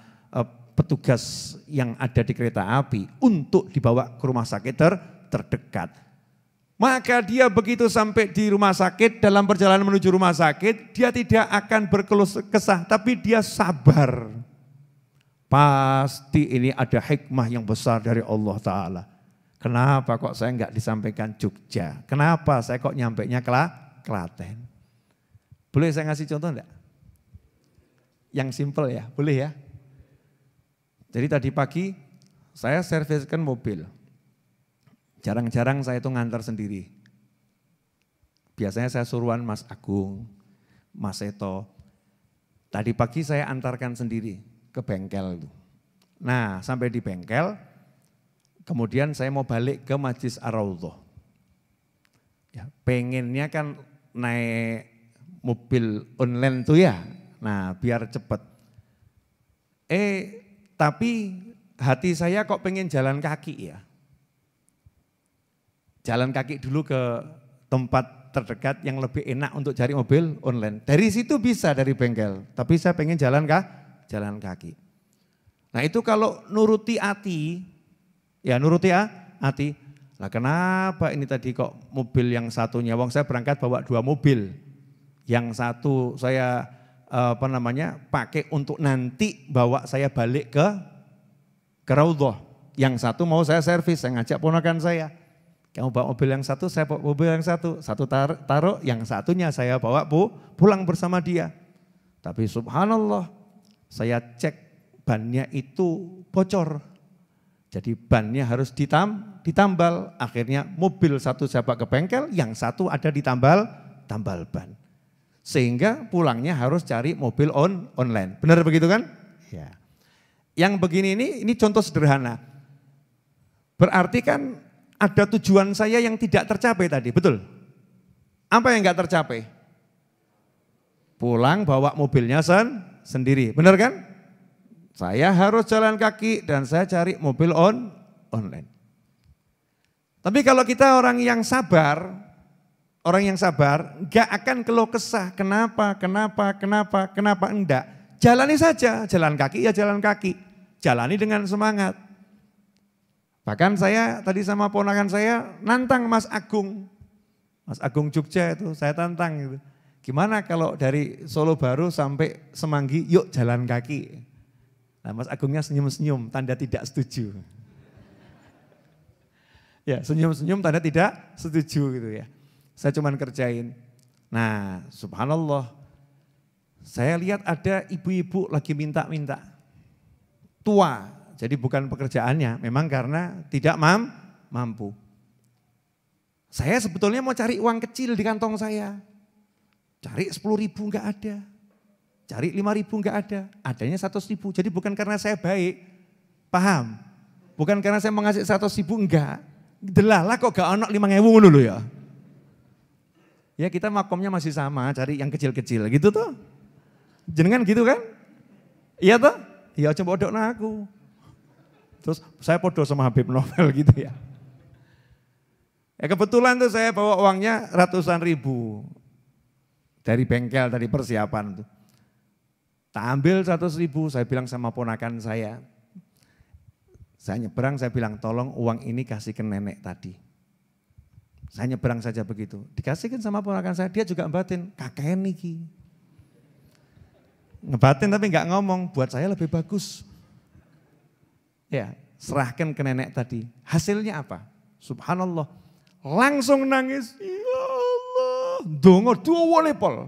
petugas yang ada di kereta api untuk dibawa ke rumah sakit terdekat. Maka dia begitu sampai di rumah sakit, dalam perjalanan menuju rumah sakit, dia tidak akan berkeluh kesah, tapi dia sabar. Pasti ini ada hikmah yang besar dari Allah Ta'ala. Kenapa kok saya enggak disampaikan Jogja? Kenapa saya kok nyampainya Klaten? Boleh saya ngasih contoh enggak? Yang simple ya, boleh ya? Jadi tadi pagi saya serviskan mobil. Jarang-jarang saya itu ngantar sendiri. Biasanya saya suruhan Mas Agung, Mas Seto. Tadi pagi saya antarkan sendiri ke bengkel itu. Nah, sampai di bengkel, kemudian saya mau balik ke Majlis Ar-Raudhah. Ya, pengennya kan naik mobil online tuh ya. Nah, biar cepat. Tapi hati saya kok pengen jalan kaki ya. Jalan kaki dulu ke tempat terdekat yang lebih enak untuk cari mobil online. Dari situ bisa dari bengkel, tapi saya pengen jalan kaki. Nah itu kalau nuruti hati, ya nuruti hati. Nah kenapa ini tadi kok mobil yang satunya, wong saya berangkat bawa 2 mobil. Yang satu saya pakai untuk nanti bawa saya balik ke Raudhah. Yang satu mau saya servis, saya ngajak ponakan saya. Kamu bawa mobil yang satu, saya bawa mobil yang satu. Satu taruh, yang satunya saya bawa pulang bersama dia. Tapi subhanallah, saya cek bannya itu bocor. Jadi bannya harus ditambal. Akhirnya mobil satu saya bawa ke bengkel, yang satu ada ditambal ban. Sehingga pulangnya harus cari mobil online. Benar begitu kan? Ya. Yang begini ini contoh sederhana. Berarti kan ada tujuan saya yang tidak tercapai tadi, betul? Apa yang enggak tercapai? Pulang bawa mobilnya sendiri, benar kan? Saya harus jalan kaki dan saya cari mobil online. Tapi kalau kita orang yang sabar enggak akan keluh kesah, kenapa enggak. Jalani saja, jalan kaki ya jalan kaki. Jalani dengan semangat. Bahkan saya tadi sama ponakan saya nantang Mas Agung Jogja itu saya tantang gitu. Gimana kalau dari Solo Baru sampai Semanggi yuk jalan kaki. Nah Mas Agungnya senyum-senyum tanda tidak setuju. Ya senyum-senyum tanda tidak setuju gitu ya. Saya cuman kerjain. Nah subhanallah saya lihat ada ibu-ibu lagi minta-minta. Tua. Jadi bukan pekerjaannya, memang karena tidak mampu. Saya sebetulnya mau cari uang kecil di kantong saya. Cari 10.000 enggak ada. Cari 5.000 enggak ada. Adanya 100.000. Jadi bukan karena saya baik. Paham? Bukan karena saya mengasih 100.000 enggak. Delalah kok gak ono 5.000 ngono lho ya. Ya kita makomnya masih sama, cari yang kecil-kecil gitu tuh. Jenengan gitu kan? Iya toh? Ya aja bodoh aku. Terus saya podo sama Habib Novel gitu ya. Ya kebetulan tuh saya bawa uangnya ratusan ribu. Dari bengkel, dari persiapan tuh. Tak ambil 100 ribu, saya bilang sama ponakan saya. Saya nyebrang, saya bilang tolong uang ini kasih ke nenek tadi. Saya nyebrang saja begitu. Dikasihkan sama ponakan saya, dia juga ngebatin, kakek niki. Ngebatin tapi nggak ngomong, buat saya lebih bagus. Ya, serahkan ke nenek tadi. Hasilnya apa? Subhanallah. Langsung nangis, ya Allah. Dongo dua lepol.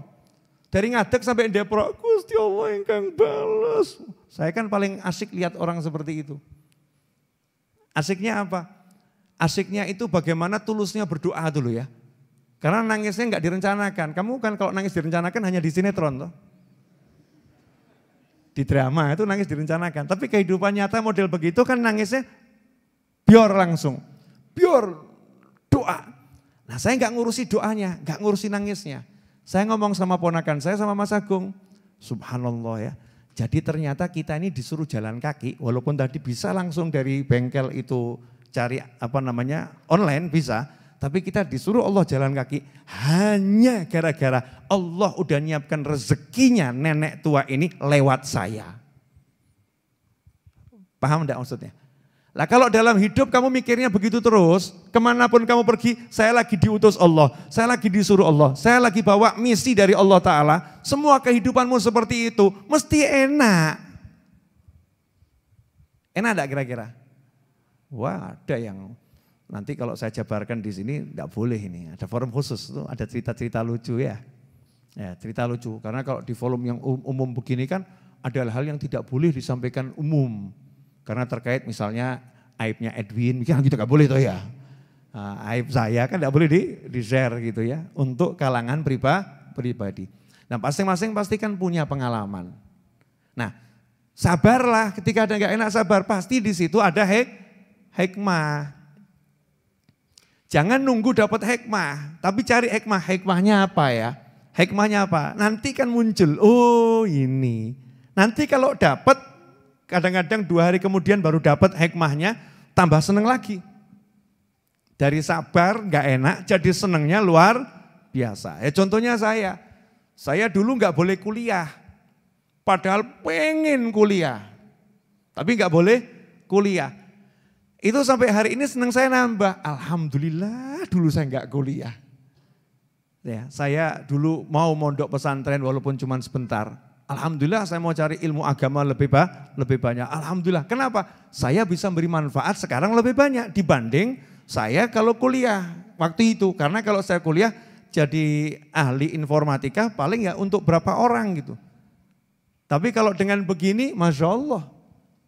Dari ngadeg sampai Depok, Gusti Allah ingkang balas. Saya kan paling asik lihat orang seperti itu. Asiknya apa? Asiknya itu bagaimana tulusnya berdoa dulu ya. Karena nangisnya nggak direncanakan. Kamu kan kalau nangis direncanakan hanya di sinetron toh. Di drama itu nangis direncanakan. Tapi kehidupan nyata model begitu kan nangisnya biar langsung. Biar doa. Nah saya nggak ngurusi doanya, nggak ngurusi nangisnya. Saya ngomong sama ponakan saya sama Mas Agung. Subhanallah ya. Jadi ternyata kita ini disuruh jalan kaki, walaupun tadi bisa langsung dari bengkel itu cari online bisa, tapi kita disuruh Allah jalan kaki hanya gara-gara Allah udah nyiapkan rezekinya nenek tua ini lewat saya. Paham enggak maksudnya? Lah kalau dalam hidup kamu mikirnya begitu terus, kemanapun kamu pergi, saya lagi diutus Allah, saya lagi disuruh Allah, saya lagi bawa misi dari Allah Ta'ala, semua kehidupanmu seperti itu, mesti enak. Enak enggak kira-kira? Wah ada yang, nanti kalau saya jabarkan di sini enggak boleh ini, ada forum khusus, tuh ada cerita-cerita lucu ya. Ya cerita lucu, karena kalau di forum yang umum begini kan, ada hal-hal yang tidak boleh disampaikan umum. Karena terkait misalnya aibnya Edwin, kan gitu gak boleh tuh ya. Nah, aib saya kan gak boleh di-share gitu ya. Untuk kalangan pribadi. Nah masing-masing pasti kan punya pengalaman. Nah sabarlah ketika ada gak enak sabar. Pasti di situ ada hikmah. Jangan nunggu dapat hikmah. Tapi cari hikmah. Hikmahnya apa ya? Hikmahnya apa? Nanti kan muncul, oh ini. Nanti kalau dapat kadang-kadang 2 hari kemudian baru dapat hikmahnya, tambah seneng lagi. Dari sabar gak enak jadi senengnya luar biasa. Ya contohnya saya dulu gak boleh kuliah. Padahal pengen kuliah. Tapi gak boleh kuliah. Itu sampai hari ini seneng saya nambah. Alhamdulillah dulu saya gak kuliah. Ya, saya dulu mau mondok pesantren walaupun cuma sebentar. Alhamdulillah saya mau cari ilmu agama lebih banyak. Alhamdulillah. Kenapa? Saya bisa beri manfaat sekarang lebih banyak dibanding saya kalau kuliah waktu itu. Karena kalau saya kuliah jadi ahli informatika paling ya untuk berapa orang gitu. Tapi kalau dengan begini, Masya Allah.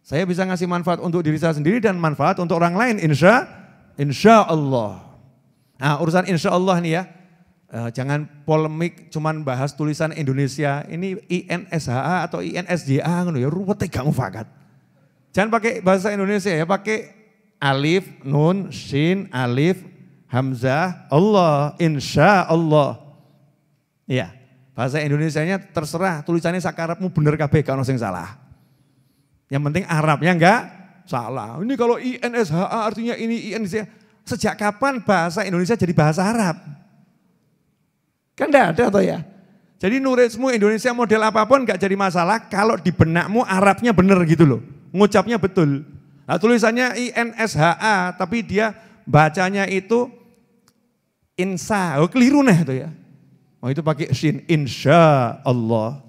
Saya bisa ngasih manfaat untuk diri saya sendiri dan manfaat untuk orang lain. Insya Allah. Nah urusan insya Allah nih ya. Jangan polemik cuman bahas tulisan Indonesia, ini INSHA atau INSJA ya ruwet gak mufakat. Jangan pakai bahasa Indonesia ya, pakai alif, nun, shin, alif, hamzah, Allah, insya Allah. Iya, bahasa Indonesianya terserah, tulisannya sakarepmu bener kabeh gak ono sing salah. Yang penting Arabnya enggak salah. Ini kalau INSHA artinya ini INSJA. Sejak kapan bahasa Indonesia jadi bahasa Arab? Kan enggak ada toh ya. Jadi nulismu Indonesia model apapun enggak jadi masalah kalau di benakmu Arabnya bener gitu loh. Ngucapnya betul. Nah tulisannya INSHA tapi dia bacanya itu insa. Oh keliru nih itu ya. Oh itu pakai shin, insya Allah.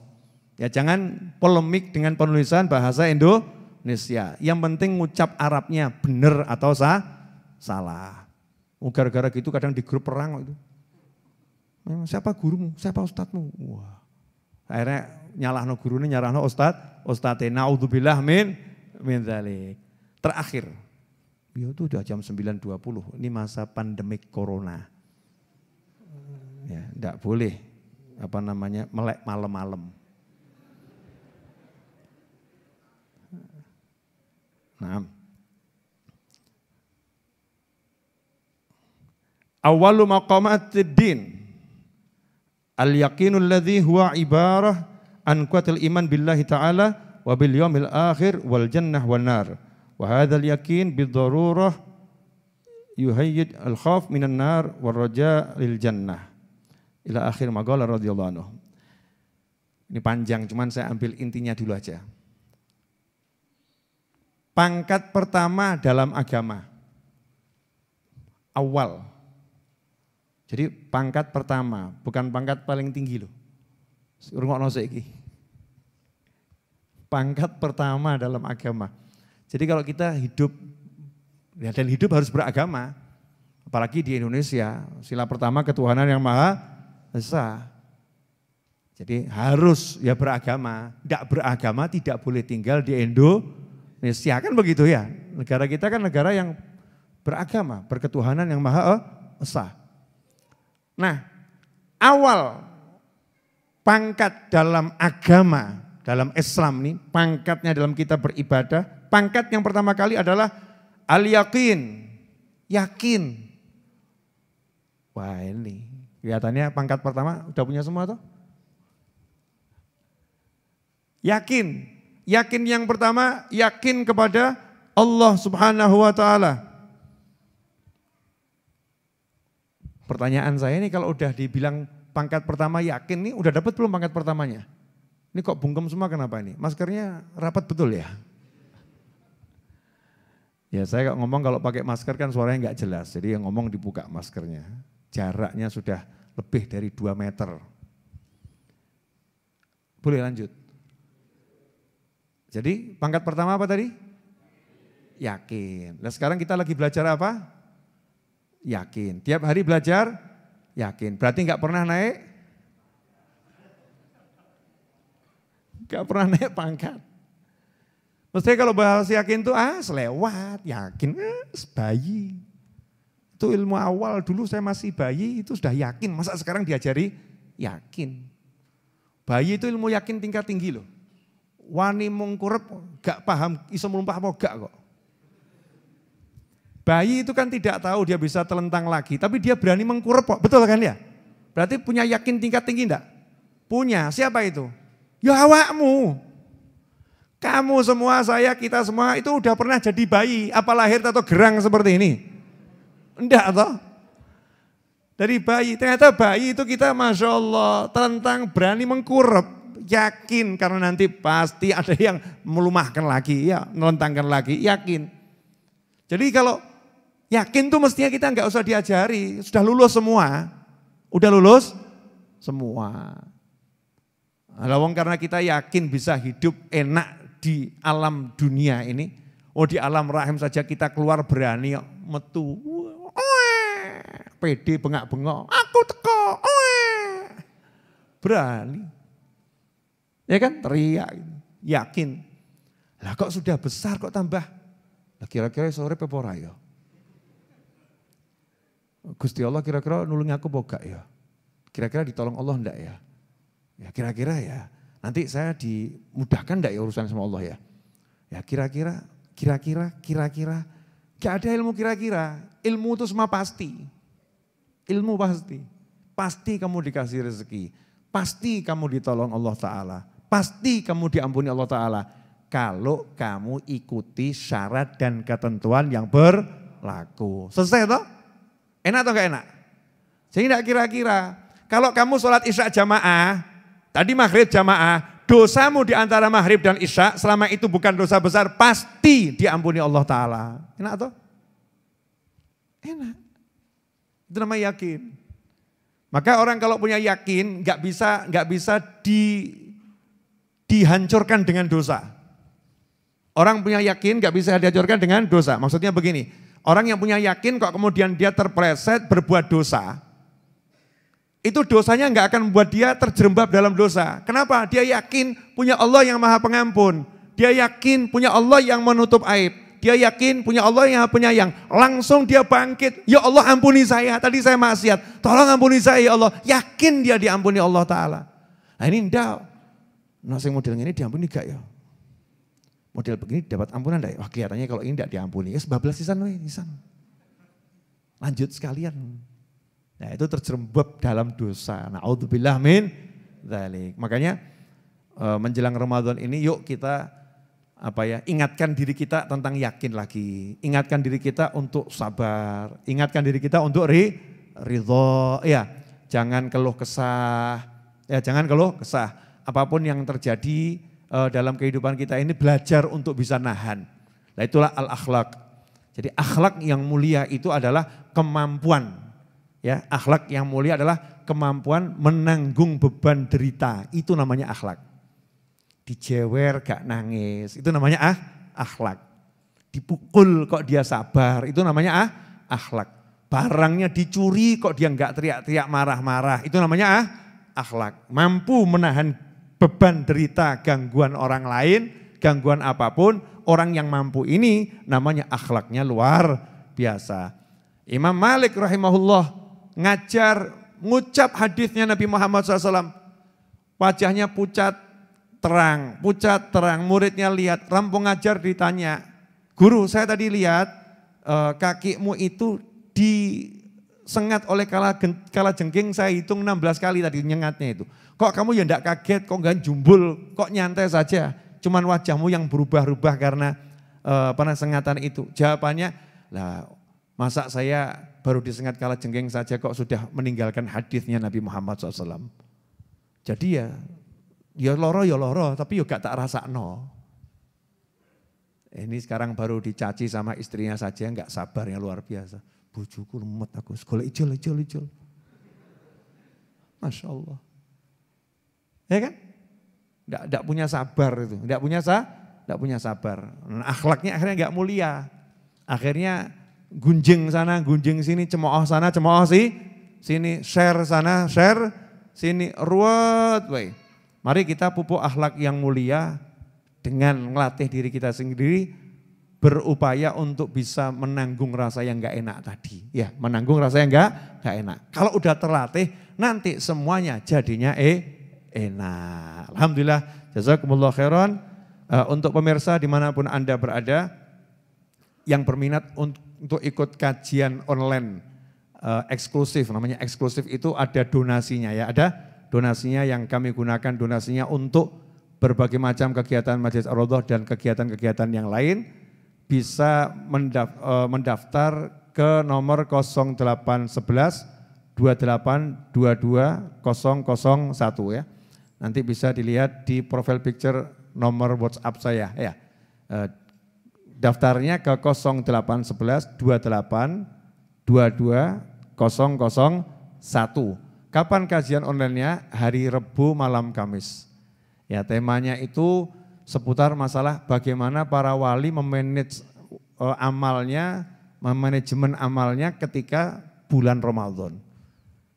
Ya jangan polemik dengan penulisan bahasa Indonesia. Yang penting ngucap Arabnya bener atau salah. Gara-gara gitu kadang di grup perang itu. Siapa gurumu? Siapa ustadzmu? Wah. Akhirnya nyalahno gurune, nyalahno ustadz. Naudzubillah min dzalik. Terakhir. Ya itu udah jam 9.20. Ini masa pandemik corona. Ya, enggak boleh melek malam-malam. Nah. Awwalu maqamatid din. Al-yaqinul ladzi huwa ibarah an kuatil iman billahi ta'ala wa bil yaumil akhir wal jannah wan nar. Wa hadzal yaqin bid-darurah yuhayyid al-khauf minan nar war raja lil jannah. Ila akhir maqala radhiyallahu anhu. Ini panjang, cuman saya ambil intinya dulu aja. Pangkat pertama dalam agama. Awal. Jadi pangkat pertama, bukan pangkat paling tinggi loh. Rungokno saiki. Pangkat pertama dalam agama. Jadi kalau kita hidup, ya dan hidup harus beragama. Apalagi di Indonesia, sila pertama ketuhanan yang Maha Esa. Jadi harus ya beragama. Tidak beragama tidak boleh tinggal di Indonesia, kan begitu ya. Negara kita kan negara yang beragama, berketuhanan yang Maha Esa. Nah, awal pangkat dalam agama, dalam Islam nih, pangkatnya dalam kita beribadah, pangkat yang pertama kali adalah al-yaqin, yakin. Wah ini, kelihatannya pangkat pertama udah punya semua tuh. Yakin, yakin yang pertama, yakin kepada Allah Subhanahu wa Ta'ala. Pertanyaan saya ini kalau udah dibilang pangkat pertama yakin nih, udah dapat belum pangkat pertamanya? Ini kok bungkem semua kenapa ini? Maskernya rapat betul ya? Ya saya ngomong kalau pakai masker kan suaranya nggak jelas, jadi yang ngomong dibuka maskernya. Jaraknya sudah lebih dari 2 meter. Boleh lanjut? Jadi pangkat pertama apa tadi? Yakin. Nah sekarang kita lagi belajar apa? Yakin. Tiap hari belajar? Yakin. Berarti nggak pernah naik? Nggak pernah naik pangkat. Mestinya kalau bahas yakin itu selewat, yakin, bayi. Itu ilmu awal dulu saya masih bayi itu sudah yakin. Masa sekarang diajari yakin. Bayi itu ilmu yakin tingkat tinggi loh. Wani mungkurep gak paham iso melumpah apa gak kok. Bayi itu kan tidak tahu dia bisa telentang lagi, tapi dia berani mengkurep kok, betul kan ya? Berarti punya yakin tingkat tinggi enggak? Punya, siapa itu? Ya awakmu. Kamu semua, saya, kita semua itu udah pernah jadi bayi, apa lahir atau gerang seperti ini? Enggak toh? Dari bayi, ternyata bayi itu kita Masya Allah, telentang berani mengkurep, yakin karena nanti pasti ada yang melumahkan lagi, ya melentangkan lagi, yakin. Jadi kalau yakin tuh mestinya kita nggak usah diajari, sudah lulus semua. Udah lulus semua. Lawang karena kita yakin bisa hidup enak di alam dunia ini. Oh di alam rahim saja kita keluar berani metu. Pede bengak-bengok, aku teko. Berani. Ya kan teriak, yakin. Lah kok sudah besar kok tambah. Lah kira-kira sore pepora ya. Gusti Allah kira-kira nulungi aku boga ya. Kira-kira ditolong Allah enggak ya? Ya kira-kira ya. Nanti saya dimudahkan enggak ya urusan sama Allah ya? Ya kira-kira. Gak ada ilmu kira-kira. Ilmu itu semua pasti. Ilmu pasti. Pasti kamu dikasih rezeki. Pasti kamu ditolong Allah Ta'ala. Pasti kamu diampuni Allah Ta'ala. Kalau kamu ikuti syarat dan ketentuan yang berlaku. Selesai toh? Enak atau enggak enak? Jadi enggak kira-kira. Kalau kamu sholat isya jamaah, tadi maghrib jamaah, dosamu di antara maghrib dan isya, selama itu bukan dosa besar, pasti diampuni Allah Ta'ala. Enak toh? Enak. Itu namanya yakin. Maka orang kalau punya yakin, enggak bisa dihancurkan dengan dosa. Orang punya yakin enggak bisa dihancurkan dengan dosa. Maksudnya begini. Orang yang punya yakin kok kemudian dia terpeleset berbuat dosa, itu dosanya enggak akan membuat dia terjerembab dalam dosa. Kenapa? Dia yakin punya Allah yang maha pengampun. Dia yakin punya Allah yang menutup aib. Dia yakin punya Allah yang maha penyayang. Langsung dia bangkit. Ya Allah ampuni saya, tadi saya maksiat. Tolong ampuni saya ya Allah. Yakin dia diampuni Allah Ta'ala. Nah ini enggak. Nah yang model ini diampuni enggak ya? Model begini dapat ampunan enggak? Wah kelihatannya kalau ini enggak diampuni. Ya 12 sisan. Lanjut sekalian. Nah, itu terjerembab dalam dosa. Na'udzubillah min dzalik. Makanya menjelang Ramadan ini yuk kita ingatkan diri kita tentang yakin lagi. Ingatkan diri kita untuk sabar, ingatkan diri kita untuk ridho, ya. Jangan keluh kesah. Ya, jangan keluh kesah. Apapun yang terjadi dalam kehidupan kita ini belajar untuk bisa nahan. Nah, itulah al-akhlak. Jadi akhlak yang mulia itu adalah kemampuan. Ya, akhlak yang mulia adalah kemampuan menanggung beban derita. Itu namanya akhlak. Dijewer gak nangis, itu namanya akhlak. Dipukul kok dia sabar, itu namanya akhlak. Barangnya dicuri kok dia gak teriak-teriak marah-marah, itu namanya akhlak. Mampu menahan beban derita gangguan orang lain, gangguan apapun, orang yang mampu ini namanya akhlaknya luar biasa. Imam Malik rahimahullah ngucap hadisnya Nabi Muhammad SAW. Wajahnya pucat terang. Muridnya lihat, rampung ngajar ditanya, guru saya tadi lihat kakimu itu disengat oleh kala jengking, saya hitung 16 kali tadi nyengatnya itu. Kok kamu ya enggak kaget, kok enggak jumbul, kok nyantai saja. Cuman wajahmu yang berubah-ubah karena sengatan itu. Jawabannya, lah masa saya baru disengat kala jengking saja kok sudah meninggalkan hadisnya Nabi Muhammad SAW. Jadi ya loro, tapi ya gak tak rasakno. Ini sekarang baru dicaci sama istrinya saja, gak sabar yang luar biasa. Bojoku lemot aku, sekolah ijol. Masya Allah. Ya kan? Gak punya sabar itu, gak punya sabar. Nah, akhlaknya akhirnya gak mulia. Akhirnya gunjing sana, gunjing sini, cemooh sana, cemooh sini, share sana, share sini, ruwet. Mari kita pupuk akhlak yang mulia dengan melatih diri kita sendiri, berupaya untuk bisa menanggung rasa yang gak enak tadi. Ya, menanggung rasa yang gak enak. Kalau udah terlatih, nanti semuanya jadinya enak. Alhamdulillah, jazakumullah khairan. Untuk pemirsa dimanapun Anda berada, yang berminat untuk ikut kajian online eksklusif, namanya eksklusif itu ada donasinya ya, ada donasinya yang kami gunakan donasinya untuk berbagai macam kegiatan Majelis Ar-Raudhah dan kegiatan-kegiatan yang lain. Bisa mendaftar ke nomor 0811 2822 001 ya. Nanti bisa dilihat di profile picture nomor WhatsApp saya ya. Daftarnya ke 0811 2822 001. Kapan kajian online-nya? Hari Rebu malam Kamis. Ya, temanya itu seputar masalah bagaimana para wali memanage manajemen amalnya ketika bulan Ramadan.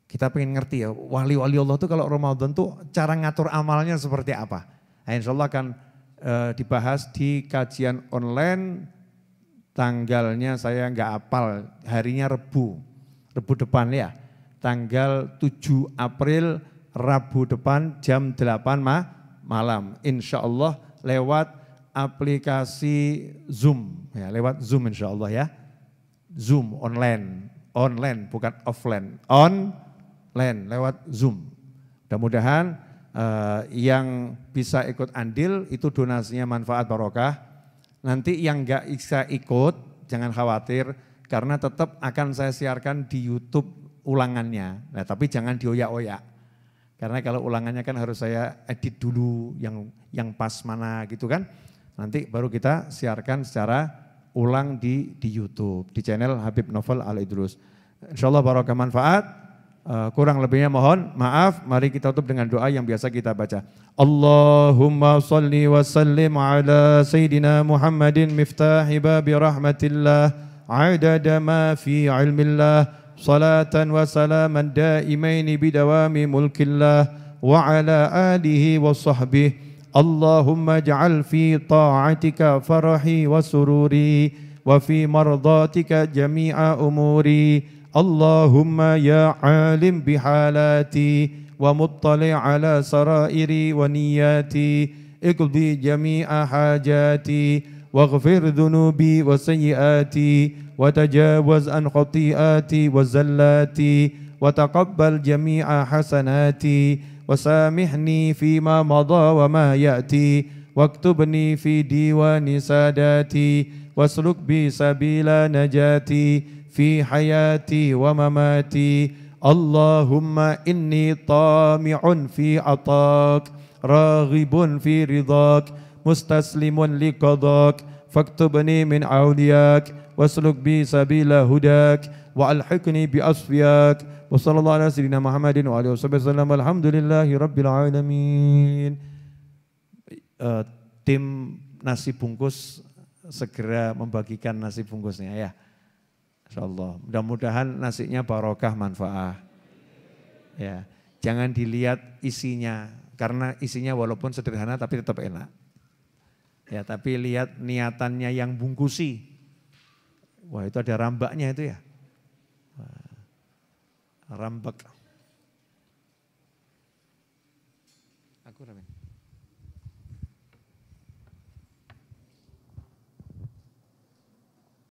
Kita pengen ngerti ya, wali-wali Allah itu kalau Ramadan tuh cara ngatur amalnya seperti apa. Nah, insya Allah akan dibahas di kajian online, tanggalnya saya nggak hafal, harinya Rebu depan ya. Tanggal 7 April Rabu depan jam 8 malam. Insya Allah lewat aplikasi Zoom. Ya, lewat Zoom insya Allah ya. Zoom online bukan offline. Online lewat Zoom. Mudah-mudahan yang bisa ikut andil itu donasinya manfaat barokah. Nanti yang nggak bisa ikut jangan khawatir karena tetap akan saya siarkan di YouTube ulangannya. Nah, tapi jangan dioyak-oyak. Karena kalau ulangannya kan harus saya edit dulu yang pas mana gitu kan. Nanti baru kita siarkan secara ulang di YouTube, di channel Habib Novel Al-Idrus. Insyaallah barokah manfaat. Kurang lebihnya mohon maaf. Mari kita tutup dengan doa yang biasa kita baca. Allahumma salli wa sallim ala Sayyidina Muhammadin miftahi babi rahmatillah adada ma fi ilmillah. صلاة وسلاما دائمين بدوام ملك الله وعلى آله وصحبه اللهم اجعل في طاعتك فرحي وسروري وفي مرضاتك جميع أموري اللهم يا عالم بحالاتي ومطلع على سرائري ونياتي اقضي جميع حاجاتي واغفر ذنوبي وسيئاتي وتجاوز عن خطيئاتي وزلاتي وتقبل جميع حسناتي وسامحني فيما مضى وما يأتي واكتبني في ديوان ساداتي واسلك بي سبيل نجاتي في حياتي ومماتي اللهم إني طامع في عطاك راغب في رضاك مستسلم لقضاك فاكتبني من أولياك واسلك بي سبيل هداك وألحقني بأصفياك وصلى الله على سيدنا محمد وعلى آله وسلم الحمد لله رب العالمين. Tim nasi bungkus segera membagikan nasi bungkusnya ya. Insyaallah. Mudah-mudahan nasinya barokah manfaat. Ya, jangan dilihat isinya karena isinya walaupun sederhana tapi tetap enak. Ya, tapi lihat niatannya yang bungkusi. Wah, itu ada rambaknya itu ya. Wah, rambak. Aku ramen.